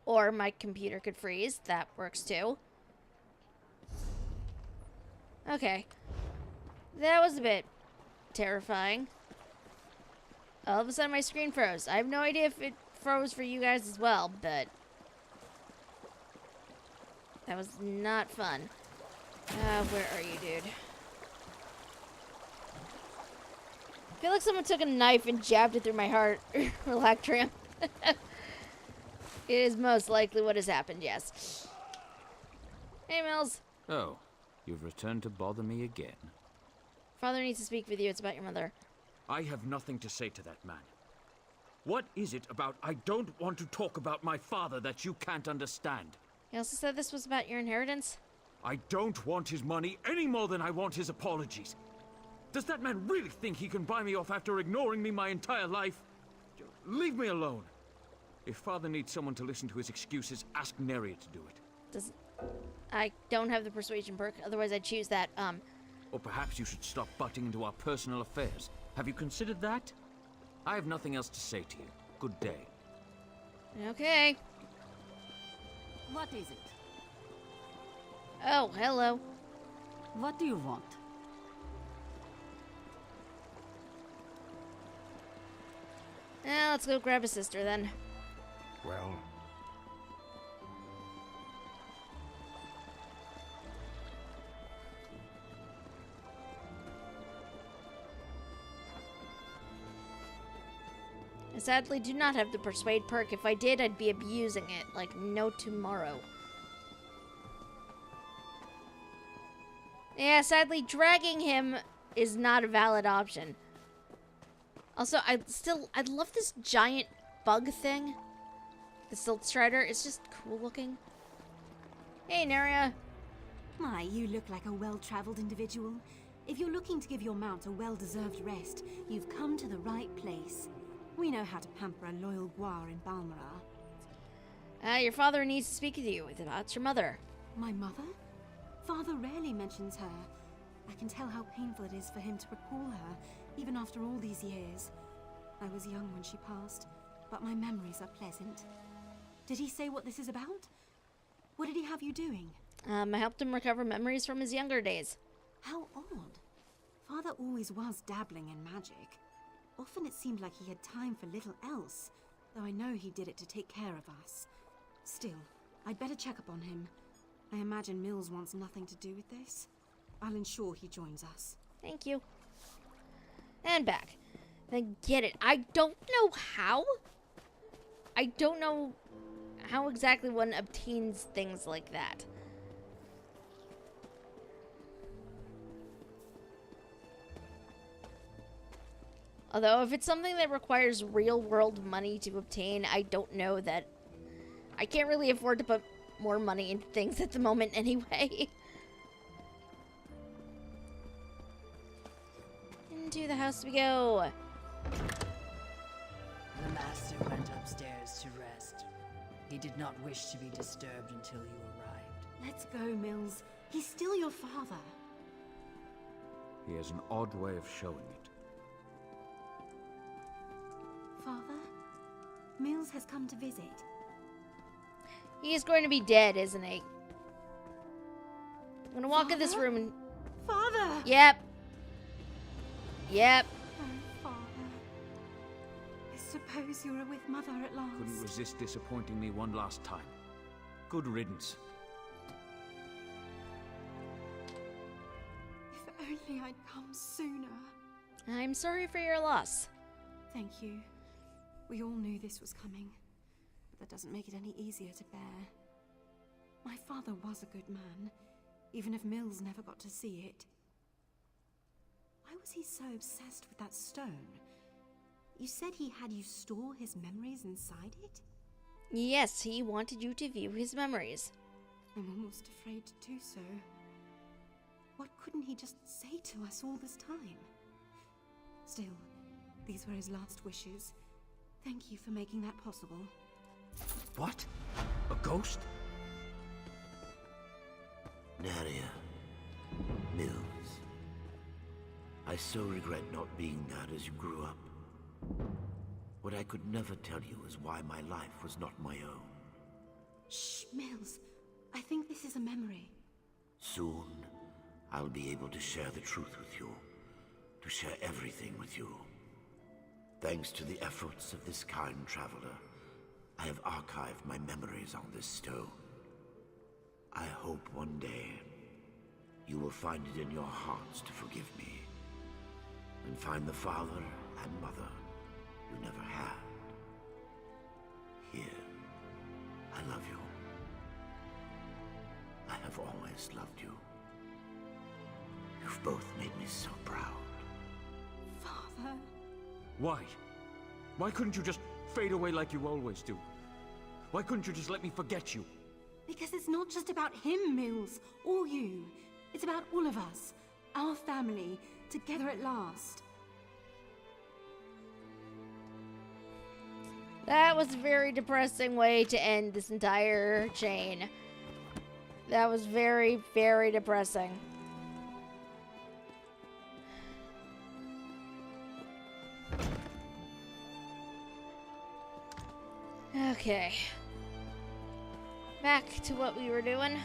Or my computer could freeze. That works too. Okay. That was a bit terrifying. All of a sudden my screen froze. I have no idea if it froze for you guys as well, but that was not fun. Where are you, dude? I feel like someone took a knife and jabbed it through my heart. Electrium. It is most likely what has happened, yes. Hey, Mills. Oh, you've returned to bother me again. Father needs to speak with you. It's about your mother. I have nothing to say to that man. What is it about I don't want to talk about my father that you can't understand? He also said this was about your inheritance. I don't want his money any more than I want his apologies. Does that man really think he can buy me off after ignoring me my entire life? Leave me alone. If Father needs someone to listen to his excuses, ask Neria to do it. I don't have the persuasion perk, otherwise I'd choose that, Or perhaps you should stop butting into our personal affairs. Have you considered that? I have nothing else to say to you. Good day. Okay. What is it? Oh, hello. What do you want? Let's go grab a sister then. Well, I sadly do not have the persuade perk. If I did, I'd be abusing it like no tomorrow. Yeah, sadly, dragging him is not a valid option. Also, I love this giant bug thing. The Silt Strider. It's just cool looking. Hey, Neria. My, you look like a well-traveled individual. If you're looking to give your mount a well-deserved rest, you've come to the right place. We know how to pamper a loyal guar in Balmoral. Your father needs to speak with you about your mother. My mother? Father rarely mentions her. I can tell how painful it is for him to recall her, even after all these years. I was young when she passed, but my memories are pleasant. Did he say what this is about? What did he have you doing? I helped him recover memories from his younger days. How odd. Father always was dabbling in magic. Often it seemed like he had time for little else, though I know he did it to take care of us. Still, I'd better check up on him. I imagine Mills wants nothing to do with this. I'll ensure he joins us. Thank you. And back. Then get it. I don't know how. I don't know how exactly one obtains things like that. Although, if it's something that requires real-world money to obtain, I don't know that... I can't really afford to put more money into things at the moment anyway. Into the house we go. The master went upstairs to rest. He did not wish to be disturbed until you arrived. Let's go, Mills. He's still your father. He has an odd way of showing it. Father? Mills has come to visit. He is going to be dead, isn't he? I'm gonna walk in this room and... Father! Yep. Yep. Oh, Father. I suppose you're with Mother at last. Couldn't resist disappointing me one last time. Good riddance. If only I'd come sooner. I'm sorry for your loss. Thank you. We all knew this was coming, but that doesn't make it any easier to bear. My father was a good man, even if Mills never got to see it. Why was he so obsessed with that stone? You said he had you store his memories inside it? Yes, he wanted you to view his memories. I'm almost afraid to do so. What couldn't he just say to us all this time? Still, these were his last wishes. Thank you for making that possible. What? A ghost? Naria. Mills. I so regret not being that as you grew up. What I could never tell you is why my life was not my own. Shh, Mills. I think this is a memory. Soon, I'll be able to share the truth with you. To share everything with you. Thanks to the efforts of this kind traveler, I have archived my memories on this stone. I hope one day you will find it in your hearts to forgive me and find the father and mother you never had. Here, I love you. I have always loved you. You've both made me so proud. Father? Why? Why couldn't you just fade away like you always do? Why couldn't you just let me forget you? Because it's not just about him, Mills, or you. It's about all of us. Our family, together at last. That was a very depressing way to end this entire chain. That was very, very depressing. Okay. Back to what we were doing.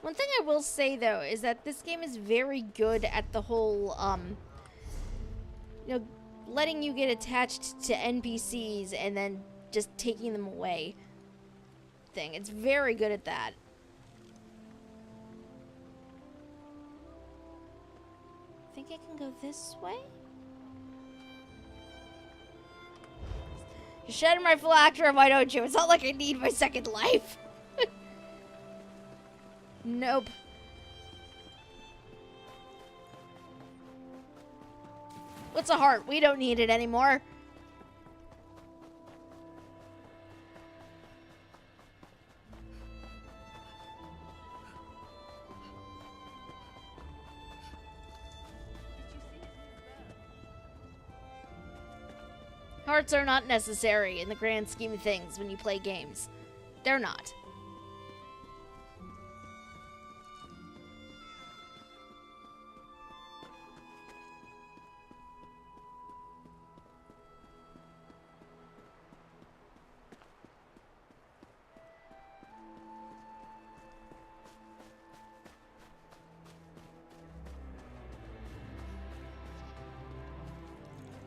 One thing I will say, though, is that this game is very good at the whole, you know, letting you get attached to NPCs and then just taking them away thing. It's very good at that. I think I can go this way? You shed my phylactery, why don't you? It's not like I need my second life. Nope. What's a heart? We don't need it anymore. Hearts are not necessary in the grand scheme of things when you play games. They're not.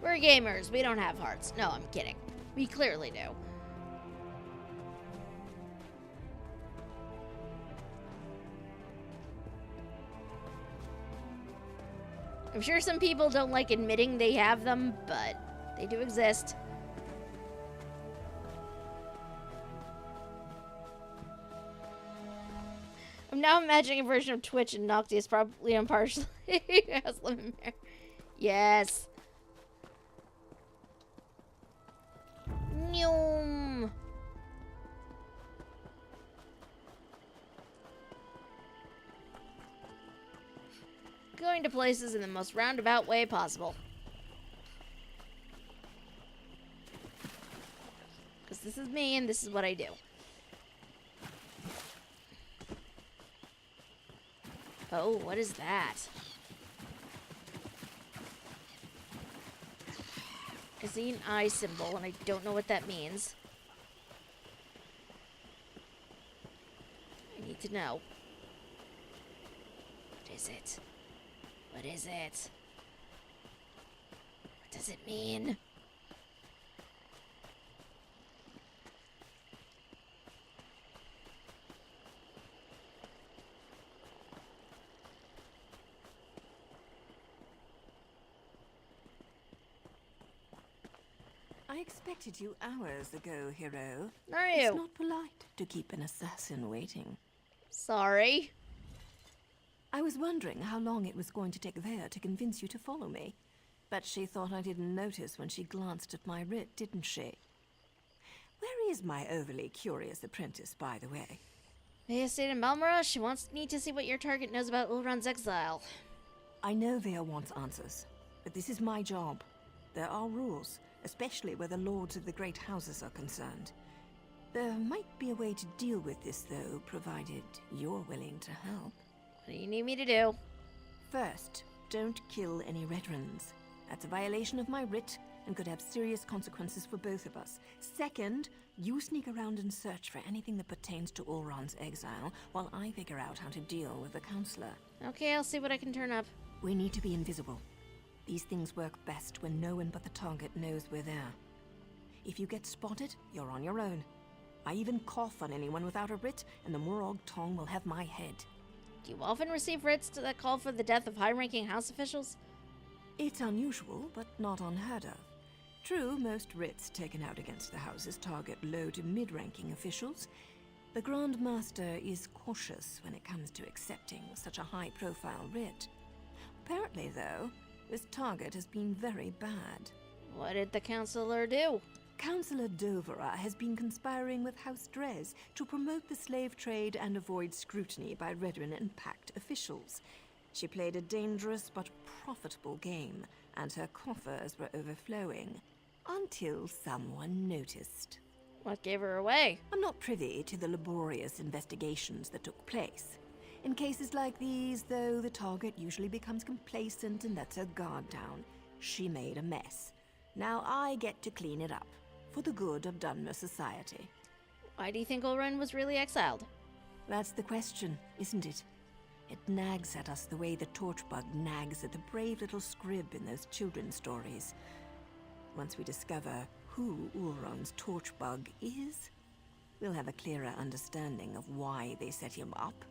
We're gamers. We don't have hearts. No, I'm kidding. We clearly do. I'm sure some people don't like admitting they have them, but they do exist. I'm now imagining a version of Twitch and Noctis is probably impartially Muslim. Yes. Nyum. Going to places in the most roundabout way possible. is me, and this is what I do. Oh, what is that? I see an eye symbol, and I don't know what that means. I need to know. What is it? What is it? What does it mean? I expected you hours ago, hero. Are you? It's not polite to keep an assassin waiting. Sorry. I was wondering how long it was going to take Vea to convince you to follow me. But she thought I didn't notice when she glanced at my writ, didn't she? Where is my overly curious apprentice, by the way? Vea stayed in Balmora. She wants me to see what your target knows about Ulron's exile. I know Vea wants answers, but this is my job. There are rules, especially where the lords of the great houses are concerned. There might be a way to deal with this, though, provided you're willing to help. What do you need me to do? First, don't kill any Redrons. That's a violation of my writ and could have serious consequences for both of us. Second, you sneak around and search for anything that pertains to Ulron's exile while I figure out how to deal with the counselor. Okay, I'll see what I can turn up. We need to be invisible. These things work best when no one but the target knows we're there. If you get spotted, you're on your own. I even cough on anyone without a writ, and the Morrowind tongue will have my head. Do you often receive writs that call for the death of high-ranking house officials? It's unusual, but not unheard of. True, most writs taken out against the houses target low to mid-ranking officials. The Grand Master is cautious when it comes to accepting such a high-profile writ. Apparently, though, this target has been very bad. What did the counselor do? Councillor Dovera has been conspiring with House Drez to promote the slave trade and avoid scrutiny by Redrin and Pact officials. She played a dangerous but profitable game, and her coffers were overflowing. Until someone noticed. What gave her away? I'm not privy to the laborious investigations that took place. In cases like these, though, the target usually becomes complacent and lets her guard down. She made a mess. Now I get to clean it up, for the good of Dunmer society. Why do you think Ulron was really exiled? That's the question, isn't it? It nags at us the way the torchbug nags at the brave little scrib in those children's stories. Once we discover who Ulron's torchbug is, we'll have a clearer understanding of why they set him up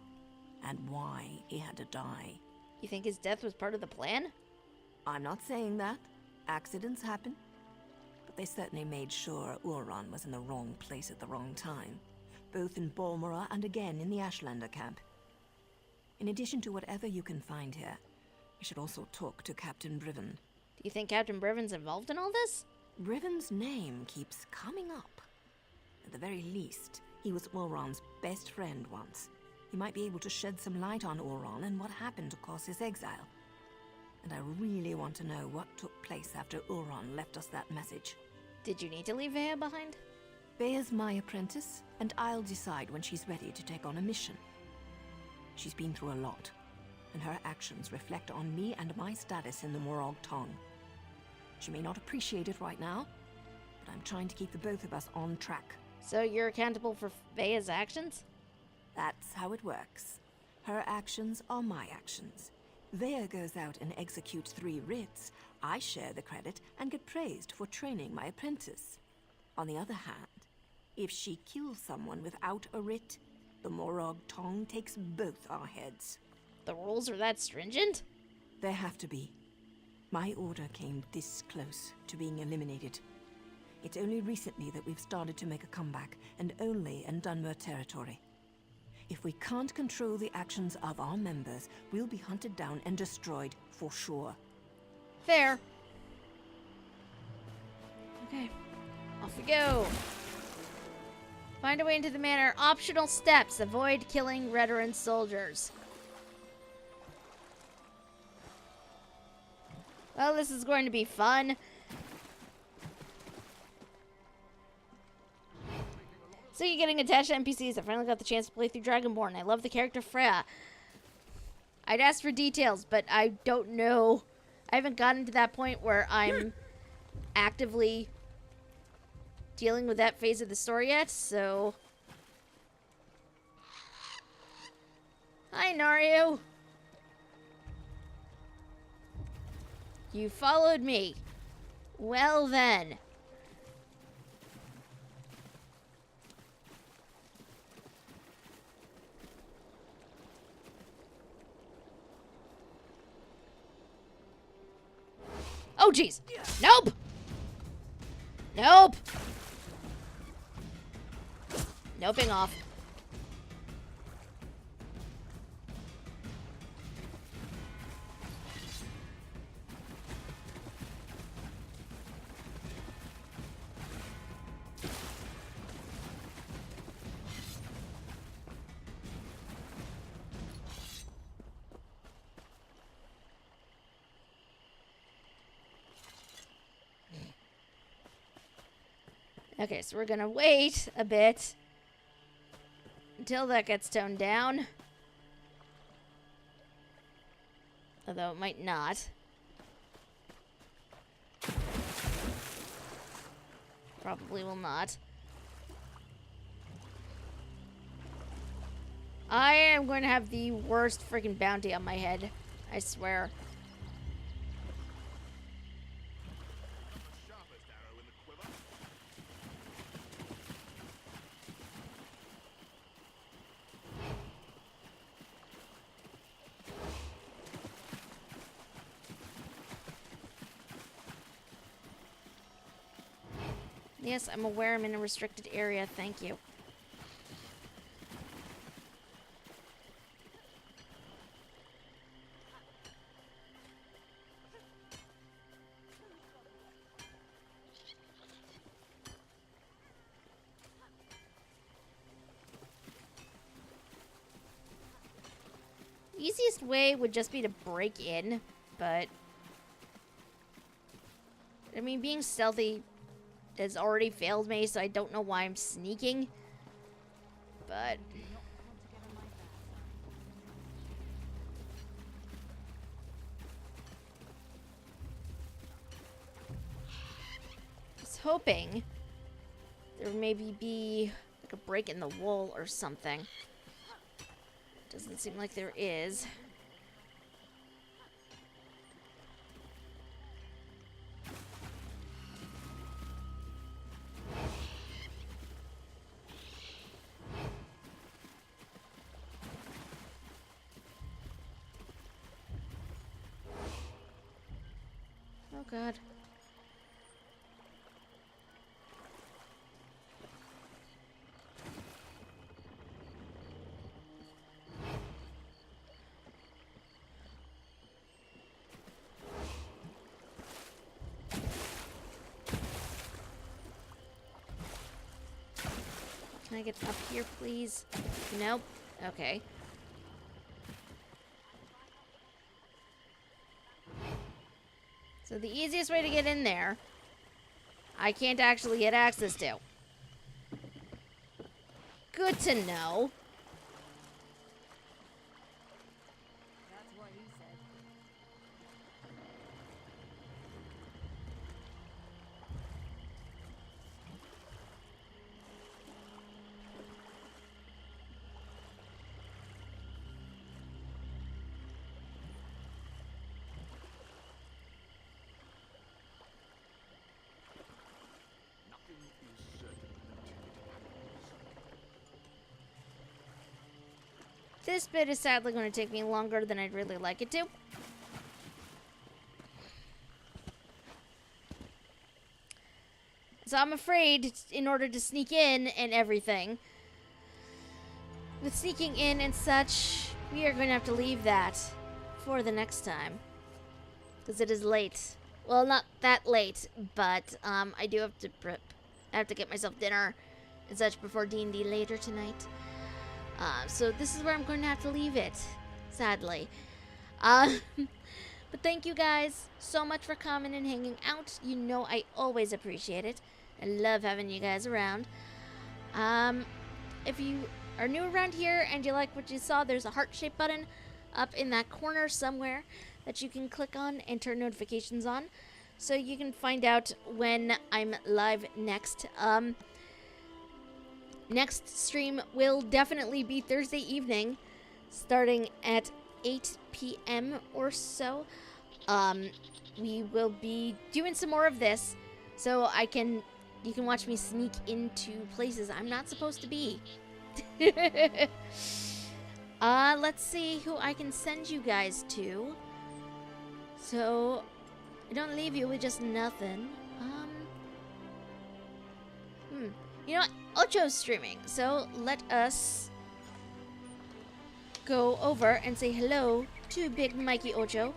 and why he had to die. You think his death was part of the plan? I'm not saying that. Accidents happen. But they certainly made sure Ulron was in the wrong place at the wrong time, both in Balmora and again in the Ashlander camp. In addition to whatever you can find here, we should also talk to Captain Briven. Do you think Captain Briven's involved in all this? Briven's name keeps coming up. At the very least, he was Ulron's best friend once. He might be able to shed some light on Ulron and what happened to cause his exile. And I really want to know what took place after Ulron left us that message. Did you need to leave Vea behind? Vea's my apprentice, and I'll decide when she's ready to take on a mission. She's been through a lot, and her actions reflect on me and my status in the Morrowind tongue. She may not appreciate it right now, but I'm trying to keep the both of us on track. So you're accountable for Vea's actions? That's how it works. Her actions are my actions. Vea goes out and executes 3 writs. I share the credit and get praised for training my apprentice. On the other hand, if she kills someone without a writ, the Morrowind tongue takes both our heads. The rules are that stringent? There have to be. My order came this close to being eliminated. It's only recently that we've started to make a comeback, and only in Dunmer territory. If we can't control the actions of our members, we'll be hunted down and destroyed for sure. Fair. Okay, off we go. Find a way into the manor. Optional steps. Avoid killing Redrin soldiers. Well, this is going to be fun. So you're getting attached to NPCs. I finally got the chance to play through Dragonborn. I love the character Freya. I'd ask for details, but I don't know. I haven't gotten to that point where I'm actively dealing with that phase of the story yet, so... Hi, Naru! You followed me. Well then. Oh, jeez. Nope. Nope. Noping off. Okay, so we're gonna wait a bit until that gets toned down. Although it might not. Probably will not. I am going to have the worst freaking bounty on my head. I swear. Yes, I'm aware I'm in a restricted area. Thank you. Easiest way would just be to break in, but... I mean, being stealthy has already failed me, so I don't know why I'm sneaking. But... I was hoping there would maybe be like a break in the wall or something. Doesn't seem like there is. Oh God. Can I get up here, please? Nope. Okay. So the easiest way to get in there, I can't actually get access to. Good to know. That's what he said. This bit is sadly going to take me longer than I'd really like it to. So I'm afraid, in order to sneak in and everything, with sneaking in and such, we are going to have to leave that for the next time. Because it is late. Well, not that late, but I do have to prep. I have to get myself dinner and such before D&D later tonight. So this is where I'm going to have to leave it, sadly. But thank you guys so much for coming and hanging out. You know I always appreciate it. I love having you guys around. If you are new around here and you like what you saw, there's a heart-shaped button up in that corner somewhere that you can click on and turn notifications on, so you can find out when I'm live next. Next stream will definitely be Thursday evening, starting at 8 p.m. or so. We will be doing some more of this, so you can watch me sneak into places I'm not supposed to be. Let's see who I can send you guys to, so I don't leave you with just nothing. You know what? Ocho's streaming, so let us go over and say hello to Big Mikey Ocho.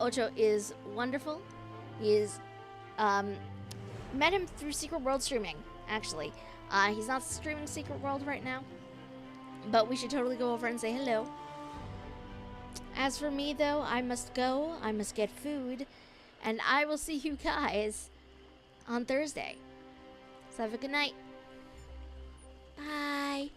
Ocho is wonderful. He is, met him through Secret World streaming, actually. He's not streaming Secret World right now, but we should totally go over and say hello. As for me, though, I must go. I must get food, and I will see you guys on Thursday. So have a good night. Bye.